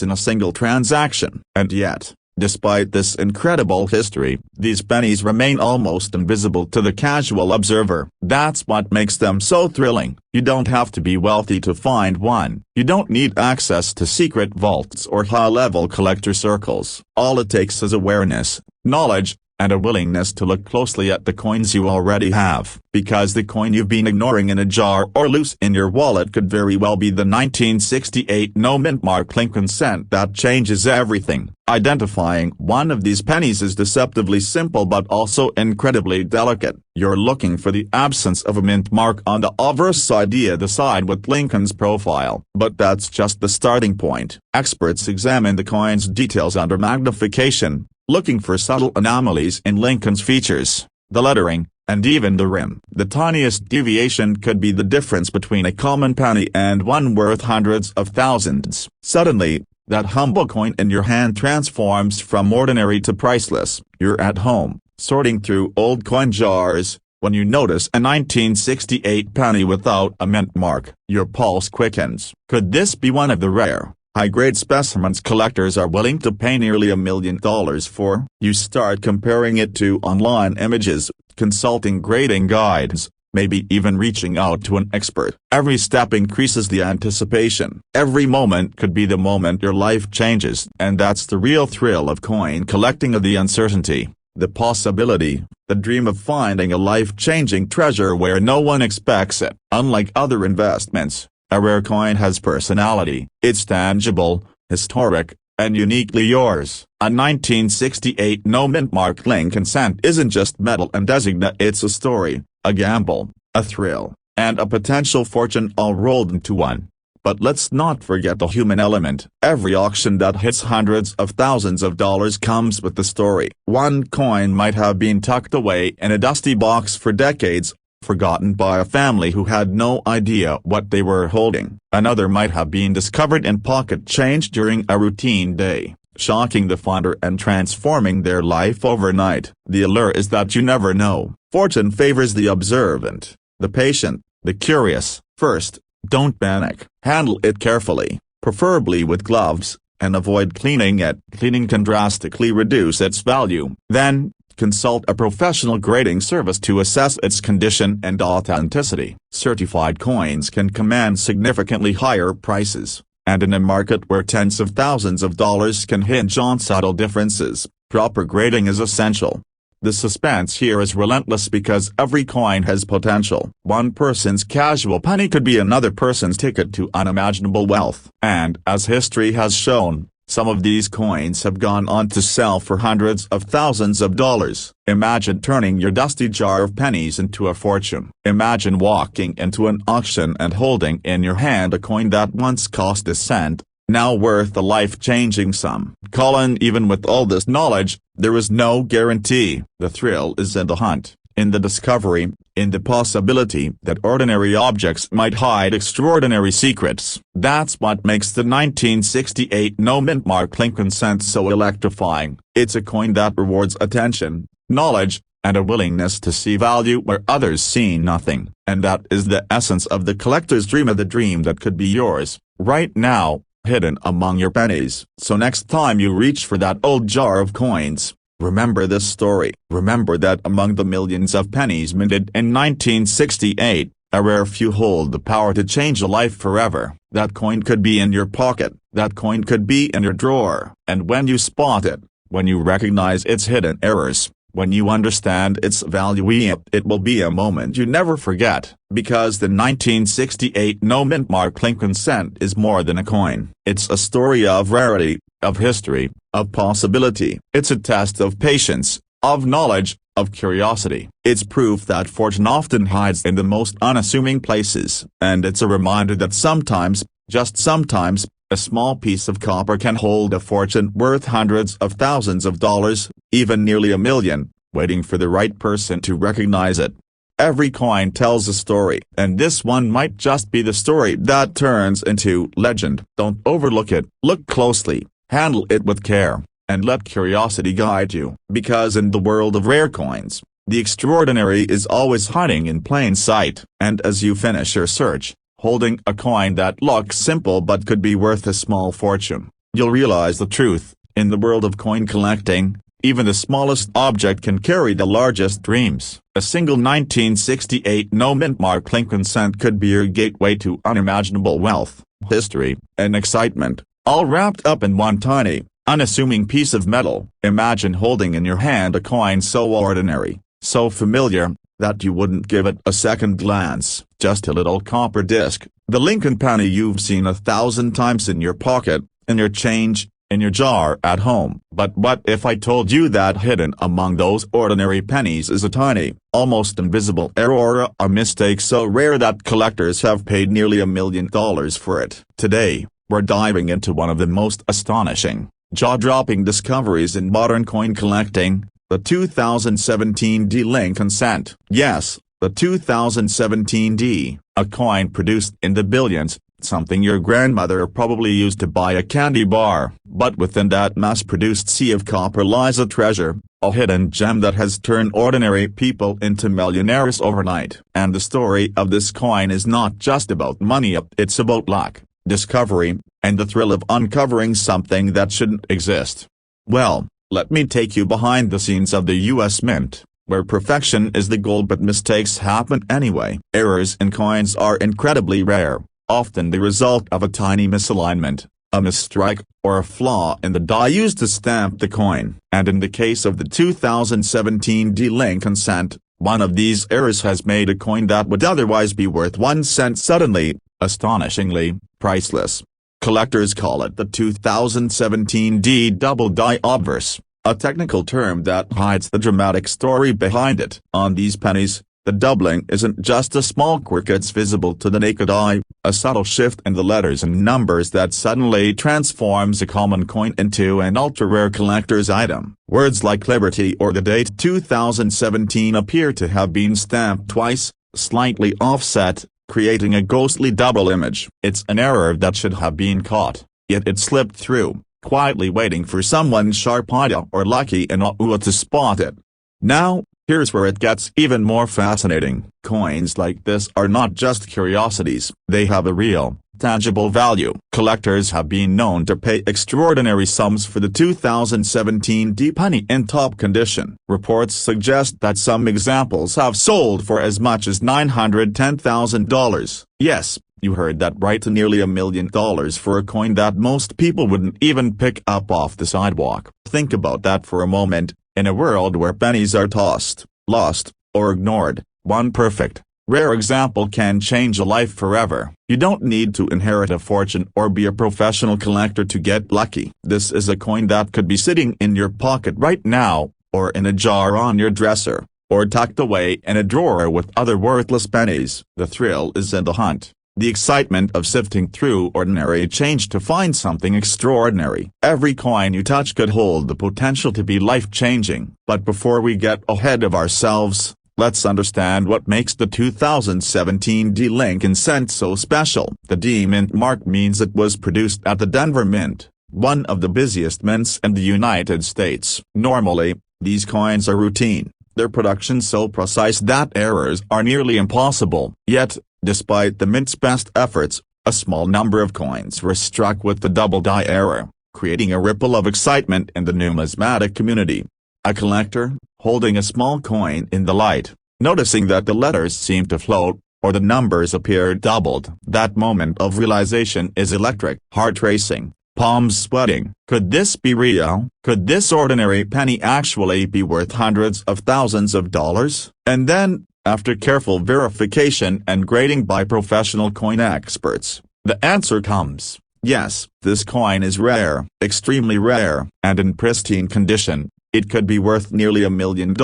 in a single transaction. And yet, despite this incredible history, these pennies remain almost invisible to the casual observer. That's what makes them so thrilling. You don't have to be wealthy to find one. You don't need access to secret vaults or high-level collector circles. All it takes is awareness, knowledge, and a willingness to look closely at the coins you already have. Because the coin you've been ignoring in a jar or loose in your wallet could very well be the 1968 no-mint mark Lincoln cent that changes everything. Identifying one of these pennies is deceptively simple but also incredibly delicate. You're looking for the absence of a mint mark on the obverse side the side with Lincoln's profile. But that's just the starting point. Experts examine the coin's details under magnification, looking for subtle anomalies in Lincoln's features, the lettering, and even the rim. The tiniest deviation could be the difference between a common penny and one worth hundreds of thousands. Suddenly, that humble coin in your hand transforms from ordinary to priceless. You're at home, sorting through old coin jars, when you notice a 1968 penny without a mint mark. Your pulse quickens. Could this be one of the rare, high-grade specimens collectors are willing to pay nearly $1 million for? You start comparing it to online images, consulting grading guides, maybe even reaching out to an expert. Every step increases the anticipation. Every moment could be the moment your life changes. And that's the real thrill of coin collecting, of the uncertainty, the possibility, the dream of finding a life-changing treasure where no one expects it. Unlike other investments, a rare coin has personality. It's tangible, historic, and uniquely yours. A 1968 no-mint mark Lincoln cent isn't just metal and designate, it's a story, a gamble, a thrill, and a potential fortune all rolled into one. But let's not forget the human element. Every auction that hits hundreds of thousands of dollars comes with a story. One coin might have been tucked away in a dusty box for decades, forgotten by a family who had no idea what they were holding. Another might have been discovered in pocket change during a routine day, shocking the finder and transforming their life overnight. The allure is that you never know. Fortune favors the observant, the patient, the curious. First, don't panic. Handle it carefully, preferably with gloves, and avoid cleaning it. Cleaning can drastically reduce its value. Then, consult a professional grading service to assess its condition and authenticity. Certified coins can command significantly higher prices, and in a market where tens of thousands of dollars can hinge on subtle differences, proper grading is essential. The suspense here is relentless because every coin has potential. One person's casual penny could be another person's ticket to unimaginable wealth. And as history has shown, some of these coins have gone on to sell for hundreds of thousands of dollars. Imagine turning your dusty jar of pennies into a fortune. Imagine walking into an auction and holding in your hand a coin that once cost a cent, now worth a life-changing sum. Colin, even with all this knowledge, there is no guarantee. The thrill is in the hunt, in the discovery, in the possibility that ordinary objects might hide extraordinary secrets. That's what makes the 1968 no-mint mark Lincoln cent so electrifying. It's a coin that rewards attention, knowledge, and a willingness to see value where others see nothing. And that is the essence of the collector's dream, of the dream that could be yours, right now, hidden among your pennies. So next time you reach for that old jar of coins, remember this story. Remember that among the millions of pennies minted in 1968, a rare few hold the power to change a life forever. That coin could be in your pocket, that coin could be in your drawer. And when you spot it, when you recognize its hidden errors, when you understand its value, it will be a moment you never forget. Because the 1968 no-mint mark Lincoln cent is more than a coin. It's a story of rarity, of history, of possibility. It's a test of patience, of knowledge, of curiosity. It's proof that fortune often hides in the most unassuming places. And it's a reminder that sometimes, just sometimes, a small piece of copper can hold a fortune worth hundreds of thousands of dollars, even nearly $1 million, waiting for the right person to recognize it. Every coin tells a story, and this one might just be the story that turns into legend. Don't overlook it. Look closely, handle it with care, and let curiosity guide you. Because in the world of rare coins, the extraordinary is always hiding in plain sight. And as you finish your search, holding a coin that looks simple but could be worth a small fortune. You'll realize the truth: in the world of coin collecting, even the smallest object can carry the largest dreams. A single 1968 no-mint Mark Lincoln cent could be your gateway to unimaginable wealth, history, and excitement, all wrapped up in one tiny, unassuming piece of metal. Imagine holding in your hand a coin so ordinary, so familiar, that you wouldn't give it a second glance. Just a little copper disc, the Lincoln penny you've seen 1,000 times in your pocket, in your change, in your jar at home. But what if I told you that hidden among those ordinary pennies is a tiny, almost invisible error, or a mistake so rare that collectors have paid nearly $1 million for it? Today, we're diving into one of the most astonishing, jaw-dropping discoveries in modern coin collecting: the 2017 D Lincoln cent. Yes, the 2017 D, a coin produced in the billions, something your grandmother probably used to buy a candy bar. But within that mass-produced sea of copper lies a treasure, a hidden gem that has turned ordinary people into millionaires overnight. And the story of this coin is not just about money, it's about luck, discovery, and the thrill of uncovering something that shouldn't exist. Well, let me take you behind the scenes of the U.S. Mint, where perfection is the goal but mistakes happen anyway. Errors in coins are incredibly rare, often the result of a tiny misalignment, a misstrike, or a flaw in the die used to stamp the coin. And in the case of the 2017 D Lincoln cent, one of these errors has made a coin that would otherwise be worth 1 cent suddenly, astonishingly, priceless. Collectors call it the 2017 D double die obverse, a technical term that hides the dramatic story behind it. On these pennies, the doubling isn't just a small quirk, it's visible to the naked eye, a subtle shift in the letters and numbers that suddenly transforms a common coin into an ultra-rare collector's item. Words like Liberty or the date 2017 appear to have been stamped twice, slightly offset, creating a ghostly double image. It's an error that should have been caught, yet it slipped through, quietly waiting for someone sharp-eyed or lucky enough to spot it. Now, here's where it gets even more fascinating. Coins like this are not just curiosities, they have a real, tangible value. Collectors have been known to pay extraordinary sums for the 2017 D penny in top condition. Reports suggest that some examples have sold for as much as $910,000. Yes, you heard that right, nearly $1 million for a coin that most people wouldn't even pick up off the sidewalk. Think about that for a moment. In a world where pennies are tossed, lost, or ignored, one perfect, rare example can change a life forever. You don't need to inherit a fortune or be a professional collector to get lucky. This is a coin that could be sitting in your pocket right now, or in a jar on your dresser, or tucked away in a drawer with other worthless pennies. The thrill is in the hunt. The excitement of sifting through ordinary change to find something extraordinary. Every coin you touch could hold the potential to be life-changing. But before we get ahead of ourselves, let's understand what makes the 2017 D Lincoln cent so special. The D Mint mark means it was produced at the Denver Mint, one of the busiest mints in the United States. Normally, these coins are routine, their production so precise that errors are nearly impossible. Yet, despite the Mint's best efforts, a small number of coins were struck with the double die error, creating a ripple of excitement in the numismatic community. A collector, holding a small coin in the light, noticing that the letters seemed to float, or the numbers appeared doubled. That moment of realization is electric. Heart racing, palms sweating. Could this be real? Could this ordinary penny actually be worth hundreds of thousands of dollars? And then, after careful verification and grading by professional coin experts, the answer comes: yes, this coin is rare, extremely rare, and in pristine condition. It could be worth nearly $1 million.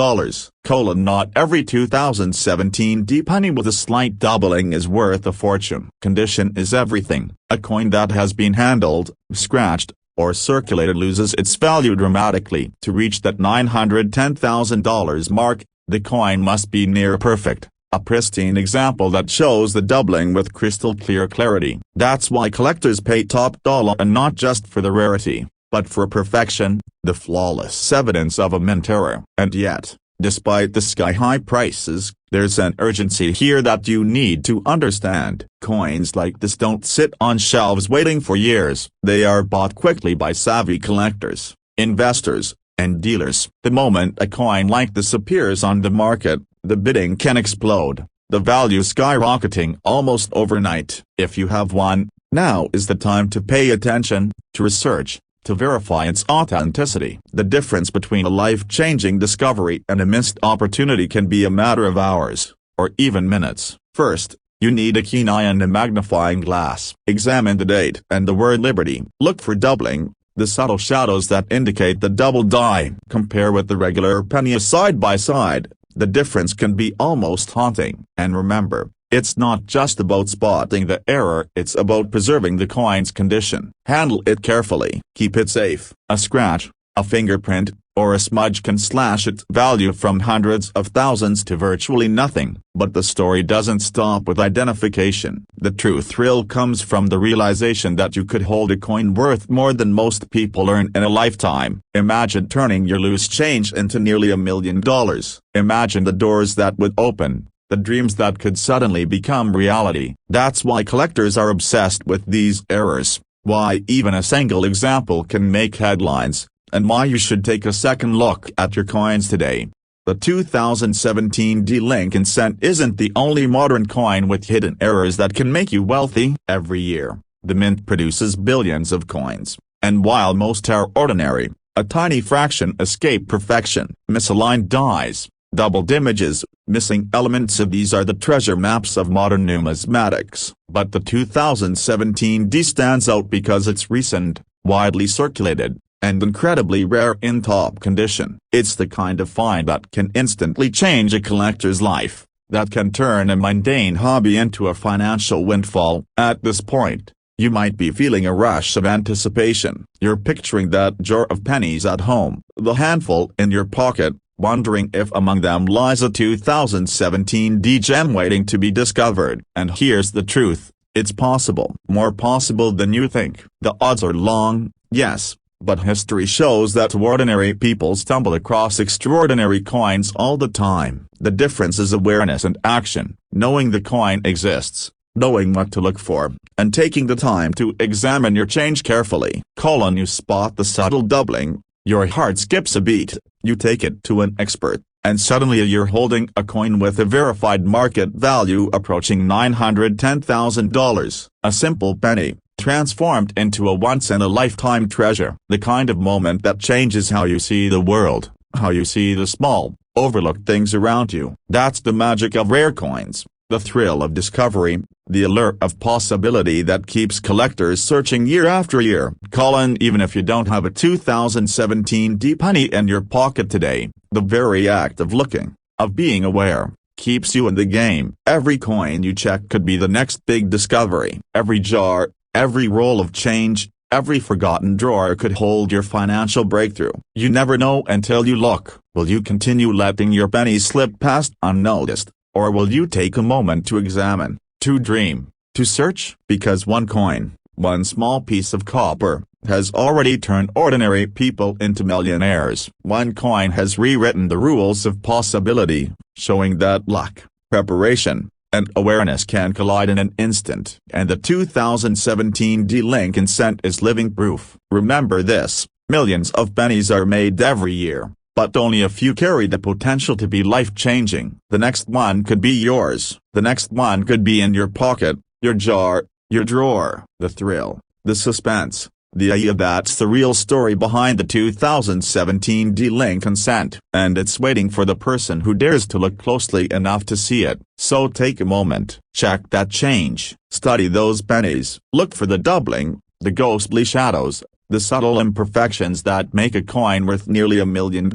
Not every 2017 D penny with a slight doubling is worth a fortune. Condition is everything. A coin that has been handled, scratched, or circulated loses its value dramatically. To reach that $910,000 mark, the coin must be near perfect, a pristine example that shows the doubling with crystal clear clarity. That's why collectors pay top dollar, and not just for the rarity, but for perfection, the flawless evidence of a mint error. And yet, Despite the sky-high prices, there's an urgency here that you need to understand. Coins like this don't sit on shelves waiting for years. They are bought quickly by savvy collectors, investors, and dealers. The moment a coin like this appears on the market, the bidding can explode, the value skyrocketing almost overnight. If you have one, now is the time to pay attention, to research, to verify its authenticity. The difference between a life-changing discovery and a missed opportunity can be a matter of hours, or even minutes. First, you need a keen eye and a magnifying glass. Examine the date and the word Liberty. Look for doubling, the subtle shadows that indicate the double die. Compare with the regular penny side by side. The difference can be almost haunting. And remember, it's not just about spotting the error, it's about preserving the coin's condition. Handle it carefully. Keep it safe. A scratch, a fingerprint, or a smudge can slash its value from hundreds of thousands to virtually nothing. But the story doesn't stop with identification. The true thrill comes from the realization that you could hold a coin worth more than most people earn in a lifetime. Imagine turning your loose change into nearly $1 million. Imagine the doors that would open, the dreams that could suddenly become reality. That's why collectors are obsessed with these errors, why even a single example can make headlines, and why you should take a second look at your coins today. The 2017 Lincoln cent isn't the only modern coin with hidden errors that can make you wealthy. Every year, the mint produces billions of coins, and while most are ordinary, a tiny fraction escape perfection. Misaligned dies, doubled images, missing elements of these are the treasure maps of modern numismatics. But the 2017 D stands out because it's recent, widely circulated, and incredibly rare in top condition. It's the kind of find that can instantly change a collector's life, that can turn a mundane hobby into a financial windfall. At this point, you might be feeling a rush of anticipation. You're picturing that jar of pennies at home, the handful in your pocket, wondering if among them lies a 2017 D gem waiting to be discovered. And here's the truth, it's possible. More possible than you think. The odds are long, yes, but history shows that ordinary people stumble across extraordinary coins all the time. The difference is awareness and action, knowing the coin exists, knowing what to look for, and taking the time to examine your change carefully. You spot the subtle doubling, your heart skips a beat, you take it to an expert, and suddenly you're holding a coin with a verified market value approaching $910,000, a simple penny, transformed into a once-in-a-lifetime treasure. The kind of moment that changes how you see the world, how you see the small, overlooked things around you. That's the magic of rare coins, the thrill of discovery, the allure of possibility that keeps collectors searching year after year. Even if you don't have a 2017 D penny in your pocket today, the very act of looking, of being aware, keeps you in the game. Every coin you check could be the next big discovery. Every jar, every roll of change, every forgotten drawer could hold your financial breakthrough. You never know until you look. Will you continue letting your pennies slip past unnoticed, or will you take a moment to examine, to dream, to search? Because one coin, one small piece of copper, has already turned ordinary people into millionaires. One coin has rewritten the rules of possibility, showing that luck, preparation, and awareness can collide in an instant. And the 2017 D Lincoln cent is living proof. Remember this, millions of pennies are made every year, but only a few carry the potential to be life-changing. The next one could be yours. The next one could be in your pocket, your jar, your drawer. The thrill, the suspense, the idea, that's the real story behind the 2017 D Lincoln cent. And it's waiting for the person who dares to look closely enough to see it. So take a moment, check that change, study those pennies, look for the doubling, the ghostly shadows, the subtle imperfections that make a coin worth nearly $1 million.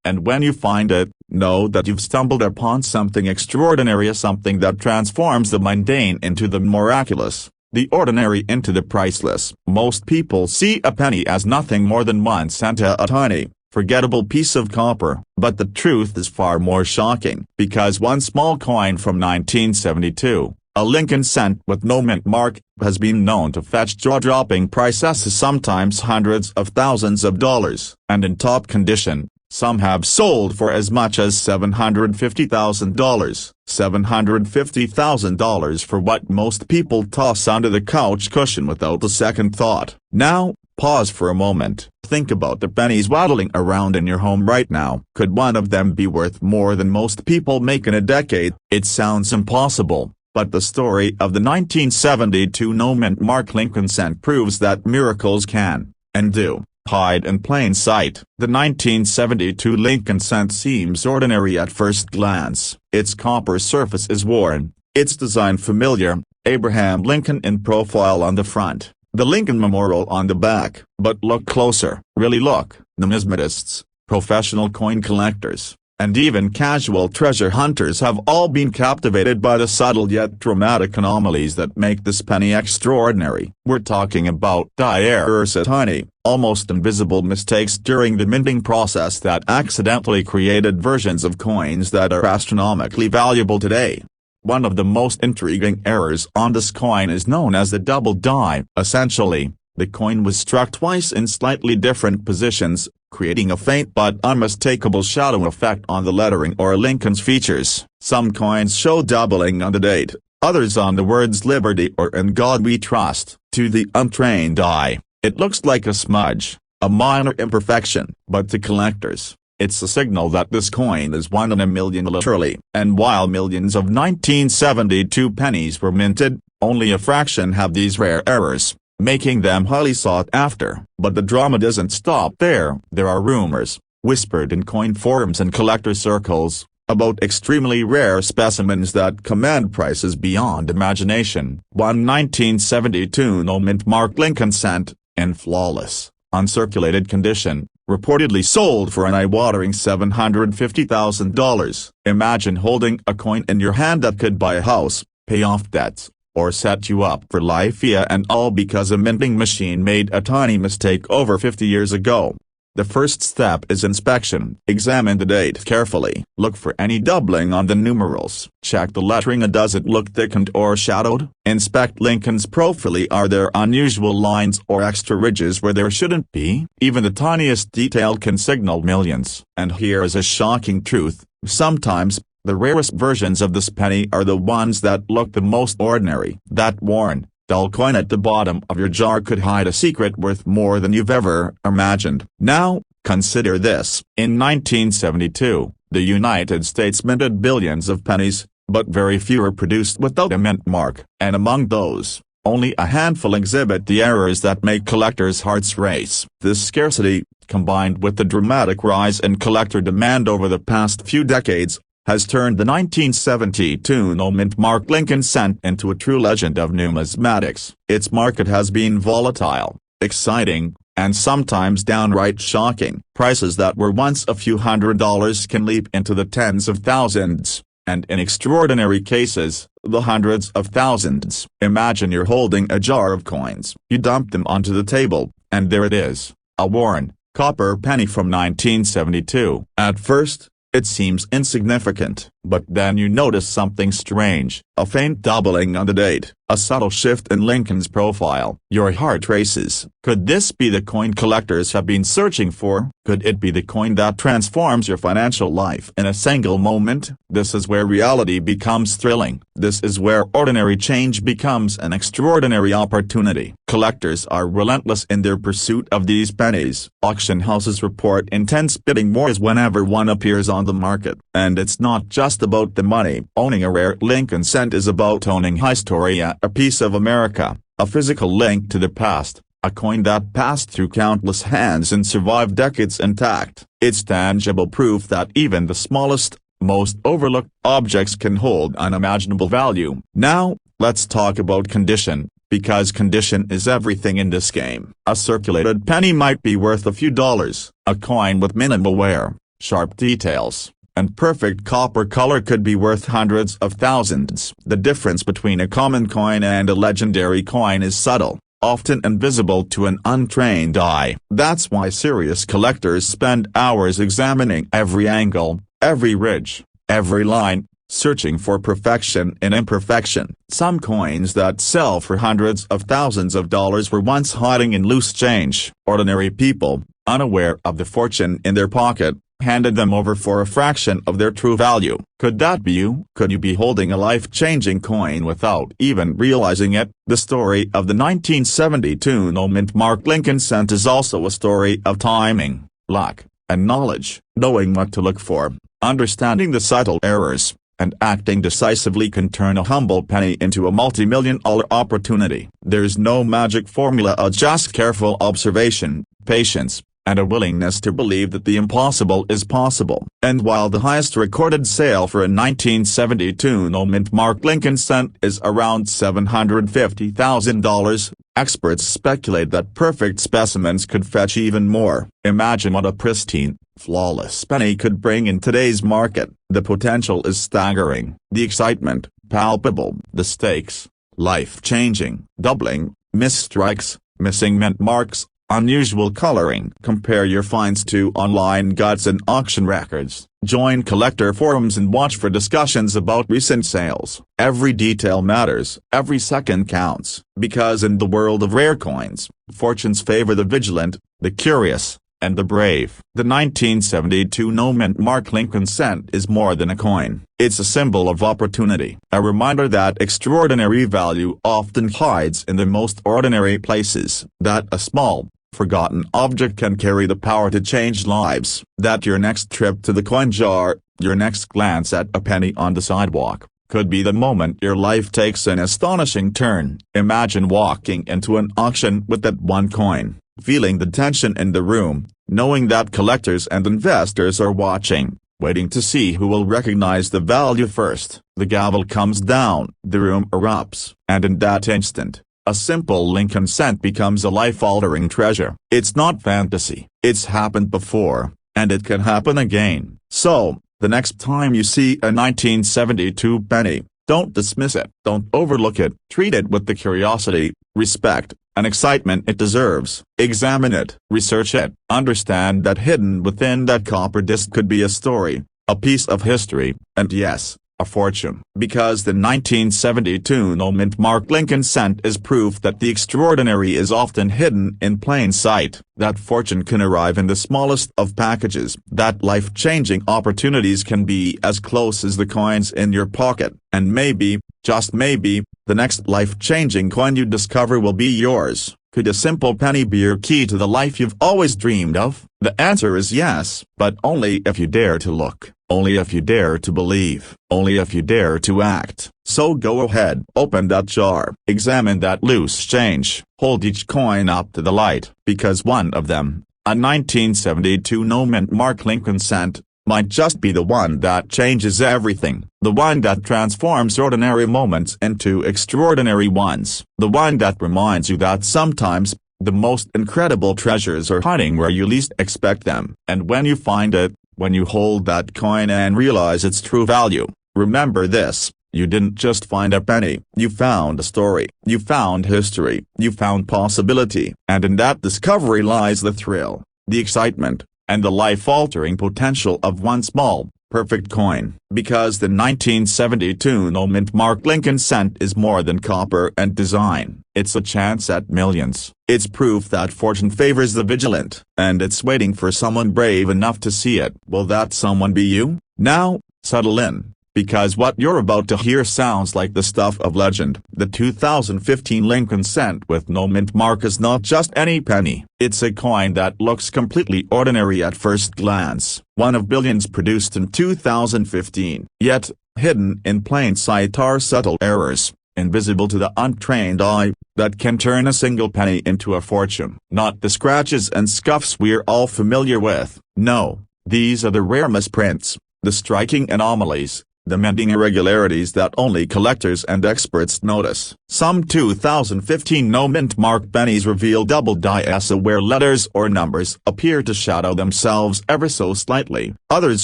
And when you find it, know that you've stumbled upon something extraordinary, something that transforms the mundane into the miraculous, the ordinary into the priceless. Most people see a penny as nothing more than 1 cent, a tiny, forgettable piece of copper. But the truth is far more shocking, because one small coin from 1972, a Lincoln cent with no mint mark, has been known to fetch jaw-dropping prices, sometimes hundreds of thousands of dollars. And in top condition, Some have sold for as much as $750,000. $750,000 for what most people toss under the couch cushion without a second thought. Now, pause for a moment. Think about the pennies waddling around in your home right now. Could one of them be worth more than most people make in a decade? It sounds impossible, but the story of the 1972 no-mint Mark Lincoln cent proves that miracles can, and do, hide in plain sight. The 1972 Lincoln cent seems ordinary at first glance. Its copper surface is worn, its design familiar, Abraham Lincoln in profile on the front, the Lincoln Memorial on the back. But look closer, really look. Numismatists, professional coin collectors, and even casual treasure hunters have all been captivated by the subtle yet dramatic anomalies that make this penny extraordinary. We're talking about die errors, tiny, almost invisible mistakes during the minting process that accidentally created versions of coins that are astronomically valuable today. One of the most intriguing errors on this coin is known as the double die. Essentially, the coin was struck twice in slightly different positions, creating a faint but unmistakable shadow effect on the lettering or Lincoln's features. Some coins show doubling on the date, others on the words Liberty or In God We Trust. To the untrained eye, it looks like a smudge, a minor imperfection, but to collectors, it's a signal that this coin is 1 in a million literally. And while millions of 1972 pennies were minted, only a fraction have these rare errors, making them highly sought after. But the drama doesn't stop there. There are rumors, whispered in coin forums and collector circles, about extremely rare specimens that command prices beyond imagination. One 1972 no-mint Mark Lincoln cent, in flawless, uncirculated condition, reportedly sold for an eye-watering $750,000. Imagine holding a coin in your hand that could buy a house, pay off debts, or set you up for life, and all because a minting machine made a tiny mistake over 50 years ago. The first step is inspection. Examine the date carefully. Look for any doubling on the numerals. Check the lettering, and does it look thickened or shadowed? Inspect Lincoln's profile. Are there unusual lines or extra ridges where there shouldn't be? Even the tiniest detail can signal millions. And here is a shocking truth: sometimes, the rarest versions of this penny are the ones that look the most ordinary. That worn, dull coin at the bottom of your jar could hide a secret worth more than you've ever imagined. Now, consider this. In 1972, the United States minted billions of pennies, but very few are produced without a mint mark. And among those, only a handful exhibit the errors that make collectors' hearts race. This scarcity, combined with the dramatic rise in collector demand over the past few decades, has turned the 1972 no-mint Mark Lincoln cent into a true legend of numismatics. Its market has been volatile, exciting, and sometimes downright shocking. Prices that were once a few $100s can leap into the tens of thousands, and in extraordinary cases, the hundreds of thousands. Imagine you're holding a jar of coins. You dump them onto the table, and there it is, a worn, copper penny from 1972. At first, it seems insignificant, but then you notice something strange: a faint doubling on the date, a subtle shift in Lincoln's profile. Your heart races. Could this be the coin collectors have been searching for? Could it be the coin that transforms your financial life in a single moment? This is where reality becomes thrilling. This is where ordinary change becomes an extraordinary opportunity. Collectors are relentless in their pursuit of these pennies. Auction houses report intense bidding wars whenever one appears on the market. And it's not just about the money. Owning a rare Lincoln cent is about owning historia, a piece of America, a physical link to the past, a coin that passed through countless hands and survived decades intact. It's tangible proof that even the smallest, most overlooked objects can hold unimaginable value. Now, let's talk about condition, because condition is everything in this game. A circulated penny might be worth a few dollars. A coin with minimal wear, sharp details, and perfect copper color could be worth hundreds of thousands. The difference between a common coin and a legendary coin is subtle, often invisible to an untrained eye. That's why serious collectors spend hours examining every angle, every ridge, every line, searching for perfection in imperfection. Some coins that sell for hundreds of thousands of dollars were once hiding in loose change. Ordinary people, unaware of the fortune in their pocket, handed them over for a fraction of their true value. Could that be you? Could you be holding a life-changing coin without even realizing it? The story of the 1972 no-mint mark Lincoln cent is also a story of timing, luck, and knowledge. Knowing what to look for, understanding the subtle errors, and acting decisively can turn a humble penny into a multi-million-dollar opportunity. There's no magic formula, just careful observation, patience, and a willingness to believe that the impossible is possible. And while the highest recorded sale for a 1972 no-mint mark Lincoln cent is around $750,000, experts speculate that perfect specimens could fetch even more. Imagine what a pristine, flawless penny could bring in today's market. The potential is staggering, the excitement, palpable, the stakes, life-changing, doubling, missed strikes, missing mint marks, unusual coloring. Compare your finds to online guides and auction records. Join collector forums and watch for discussions about recent sales. Every detail matters, every second counts, because in the world of rare coins, fortunes favor the vigilant, the curious, and the brave. The 1972 no-mint mark Lincoln cent is more than a coin. It's a symbol of opportunity, a reminder that extraordinary value often hides in the most ordinary places, that a small, forgotten object can carry the power to change lives, that your next trip to the coin jar, your next glance at a penny on the sidewalk, could be the moment your life takes an astonishing turn. Imagine walking into an auction with that one coin, feeling the tension in the room, knowing that collectors and investors are watching, waiting to see who will recognize the value first. The gavel comes down, the room erupts, and in that instant, a simple Lincoln cent becomes a life-altering treasure. It's not fantasy, it's happened before, and it can happen again. So, the next time you see a 1972 penny, don't dismiss it, don't overlook it, treat it with the curiosity, respect, and excitement it deserves. Examine it, research it, understand that hidden within that copper disc could be a story, a piece of history, and yes, a fortune. Because the 1972 no-mint mark Lincoln cent is proof that the extraordinary is often hidden in plain sight, that fortune can arrive in the smallest of packages, that life-changing opportunities can be as close as the coins in your pocket, and maybe, just maybe, the next life-changing coin you discover will be yours. Could a simple penny be your key to the life you've always dreamed of? The answer is yes, but only if you dare to look, only if you dare to believe, only if you dare to act. So go ahead, open that jar, examine that loose change, hold each coin up to the light, because one of them, a 1972 no-mint mark Lincoln cent, might just be the one that changes everything, the one that transforms ordinary moments into extraordinary ones, the one that reminds you that sometimes, the most incredible treasures are hiding where you least expect them. And when you find it, when you hold that coin and realize its true value, remember this: you didn't just find a penny, you found a story, you found history, you found possibility. And in that discovery lies the thrill, the excitement, and the life-altering potential of one small, perfect coin. Because the 1972 no-mint mark Lincoln cent is more than copper and design. It's a chance at millions. It's proof that fortune favors the vigilant, and it's waiting for someone brave enough to see it. Will that someone be you? Now, settle in, because what you're about to hear sounds like the stuff of legend. The 2015 Lincoln cent with no-mint mark is not just any penny. It's a coin that looks completely ordinary at first glance, one of billions produced in 2015. Yet, hidden in plain sight are subtle errors, invisible to the untrained eye, that can turn a single penny into a fortune. Not the scratches and scuffs we're all familiar with. No, these are the rare misprints, the striking anomalies, the minting irregularities that only collectors and experts notice. Some 2015 no-mint mark pennies reveal double die where letters or numbers appear to shadow themselves ever so slightly. Others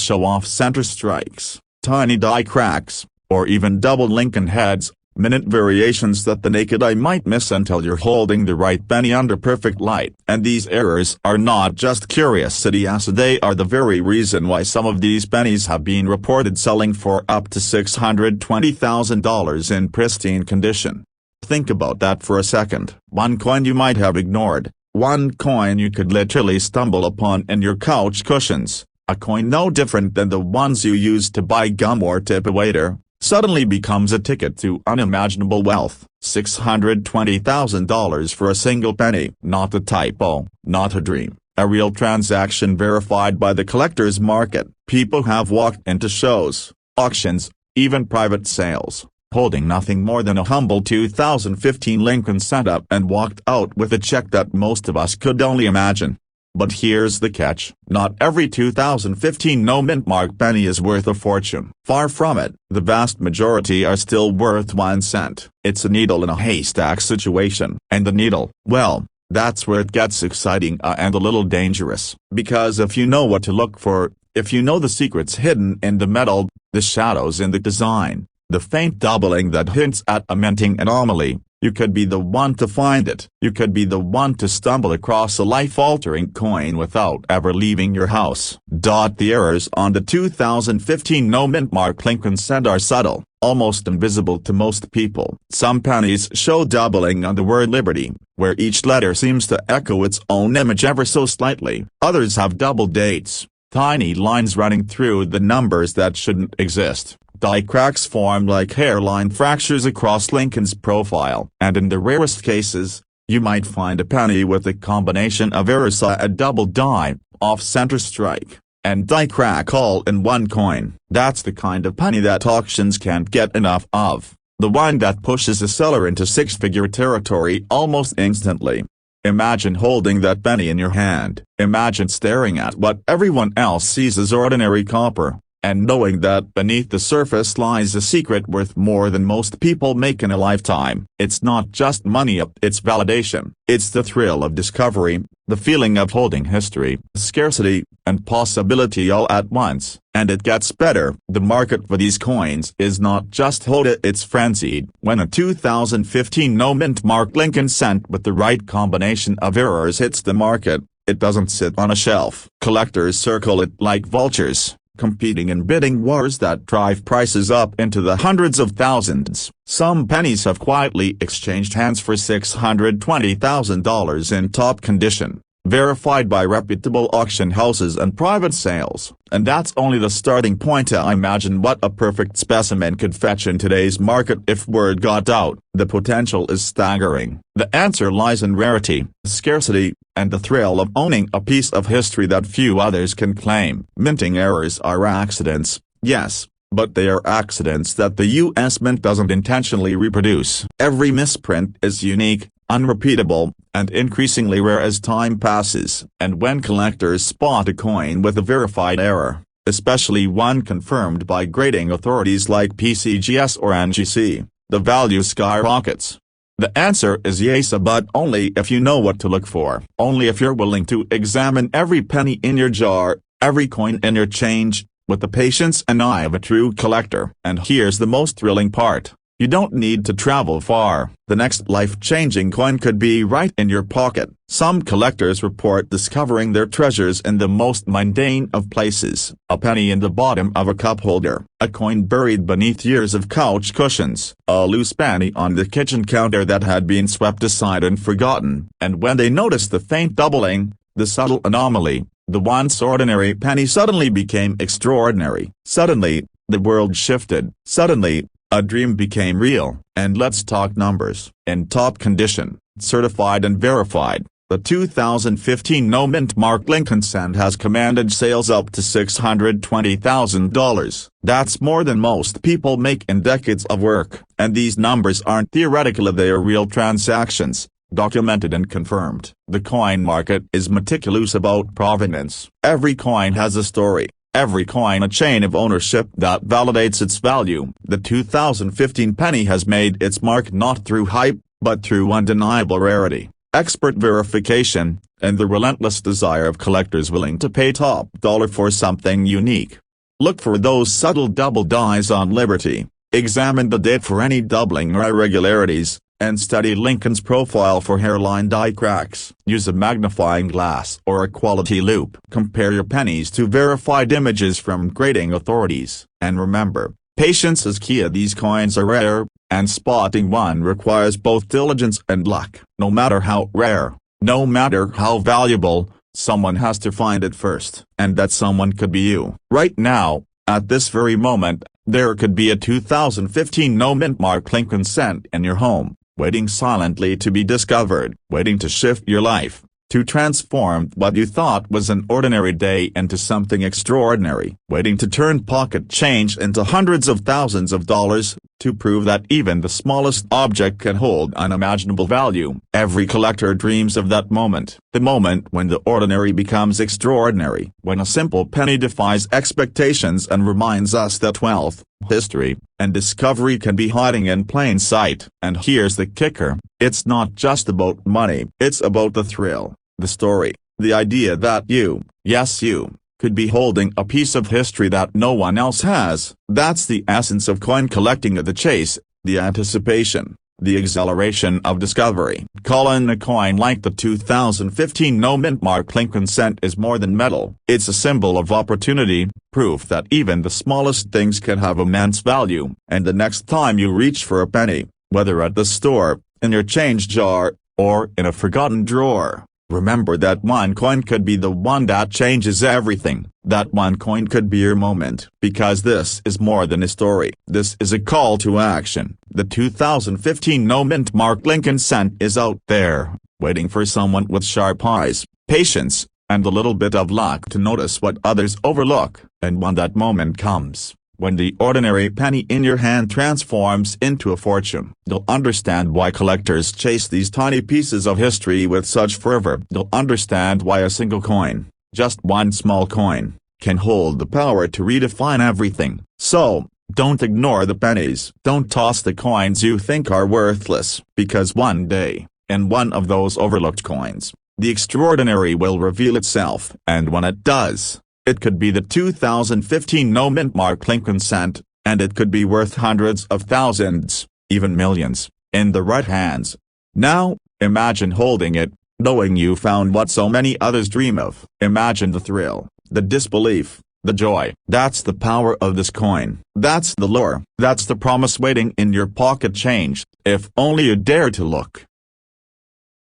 show off center strikes, tiny die cracks, or even double Lincoln heads, minute variations that the naked eye might miss until you're holding the right penny under perfect light. And these errors are not just curiosity, they are the very reason why some of these pennies have been reported selling for up to $620,000 in pristine condition. Think about that for a second. One coin you might have ignored, one coin you could literally stumble upon in your couch cushions, A coin no different than the ones you use to buy gum or tip a waiter, suddenly becomes a ticket to unimaginable wealth. $620,000 for a single penny. Not a typo, not a dream. A real transaction verified by the collector's market. People have walked into shows, auctions, even private sales, holding nothing more than a humble 2015 Lincoln setup and walked out with a check that most of us could only imagine. But here's the catch. Not every 2015 no-mint mark penny is worth a fortune. Far from it. The vast majority are still worth 1 cent. It's a needle in a haystack situation. And the needle, well, that's where it gets exciting and a little dangerous. Because if you know what to look for, if you know the secrets hidden in the metal, the shadows in the design, the faint doubling that hints at a minting anomaly, you could be the one to find it. You could be the one to stumble across a life-altering coin without ever leaving your house. The errors on the 2015 no-mint mark Lincoln cent are subtle, almost invisible to most people. Some pennies show doubling on the word liberty, where each letter seems to echo its own image ever so slightly. Others have double dates, tiny lines running through the numbers that shouldn't exist. Die cracks form like hairline fractures across Lincoln's profile. And in the rarest cases, you might find a penny with a combination of errors, a double die, off-center strike, and die crack all in one coin. That's the kind of penny that auctions can't get enough of. The one that pushes a seller into six-figure territory almost instantly. Imagine holding that penny in your hand. Imagine staring at what everyone else sees as ordinary copper, and knowing that beneath the surface lies a secret worth more than most people make in a lifetime. It's not just money, it's validation. It's the thrill of discovery, the feeling of holding history, scarcity, and possibility all at once. And it gets better. The market for these coins is not just hold it, it's frenzied. When a 2015 no-mint mark Lincoln cent with the right combination of errors hits the market, it doesn't sit on a shelf. Collectors circle it like vultures, competing in bidding wars that drive prices up into the hundreds of thousands. Some pennies have quietly exchanged hands for $620,000 in top condition, verified by reputable auction houses and private sales. And that's only the starting point. I imagine what a perfect specimen could fetch in today's market if word got out. The potential is staggering. The answer lies in rarity, scarcity, and the thrill of owning a piece of history that few others can claim. Minting errors are accidents, yes, but they are accidents that the U.S. Mint doesn't intentionally reproduce. Every misprint is unique, unrepeatable, and increasingly rare as time passes. And when collectors spot a coin with a verified error, especially one confirmed by grading authorities like PCGS or NGC, the value skyrockets. The answer is yes, but only if you know what to look for. Only if you're willing to examine every penny in your jar, every coin in your change, with the patience and eye of a true collector. And here's the most thrilling part. You don't need to travel far. The next life-changing coin could be right in your pocket. Some collectors report discovering their treasures in the most mundane of places. A penny in the bottom of a cup holder, a coin buried beneath years of couch cushions, a loose penny on the kitchen counter that had been swept aside and forgotten. And when they noticed the faint doubling, the subtle anomaly, the once ordinary penny suddenly became extraordinary. Suddenly, the world shifted. Suddenly, a dream became real. And let's talk numbers. In top condition, certified and verified, the 2015 no-mint mark Lincoln cent has commanded sales up to $620,000. That's more than most people make in decades of work. And these numbers aren't theoretical, they are real transactions, documented and confirmed. The coin market is meticulous about provenance. Every coin has a story. Every coin a chain of ownership that validates its value. The 2015 penny has made its mark not through hype, but through undeniable rarity, expert verification, and the relentless desire of collectors willing to pay top dollar for something unique. Look for those subtle double dies on Liberty, examine the date for any doubling or irregularities, and study Lincoln's profile for hairline die cracks. Use a magnifying glass or a quality loupe. Compare your pennies to verified images from grading authorities. And remember, patience is key. These coins are rare, and spotting one requires both diligence and luck. No matter how rare, no matter how valuable, someone has to find it first. And that someone could be you. Right now, at this very moment, there could be a 2015 no-mint mark Lincoln cent in your home, waiting silently to be discovered, waiting to shift your life, to transform what you thought was an ordinary day into something extraordinary, waiting to turn pocket change into hundreds of thousands of dollars, to prove that even the smallest object can hold unimaginable value. Every collector dreams of that moment, the moment when the ordinary becomes extraordinary, when a simple penny defies expectations and reminds us that wealth, history, and discovery can be hiding in plain sight. And here's the kicker, it's not just about money, it's about the thrill, the story, the idea that you, yes you, could be holding a piece of history that no one else has. That's the essence of coin collecting, the chase, the anticipation, the exhilaration of discovery. Calling a coin like the 2015 no-mint mark Lincoln cent is more than metal. It's a symbol of opportunity, proof that even the smallest things can have immense value. And the next time you reach for a penny, whether at the store, in your change jar, or in a forgotten drawer, remember that one coin could be the one that changes everything. That one coin could be your moment. Because this is more than a story. This is a call to action. The 2015 no-mint mark Lincoln cent is out there, waiting for someone with sharp eyes, patience, and a little bit of luck to notice what others overlook. And when that moment comes, when the ordinary penny in your hand transforms into a fortune, you'll understand why collectors chase these tiny pieces of history with such fervor. You'll understand why a single coin, just one small coin, can hold the power to redefine everything. So, don't ignore the pennies. Don't toss the coins you think are worthless, because one day, in one of those overlooked coins, the extraordinary will reveal itself. And when it does, it could be the 2015 no-mint mark Lincoln cent, and it could be worth hundreds of thousands, even millions, in the right hands. Now, imagine holding it, knowing you found what so many others dream of. Imagine the thrill, the disbelief, the joy. That's the power of this coin. That's the lure. That's the promise waiting in your pocket change, if only you dare to look.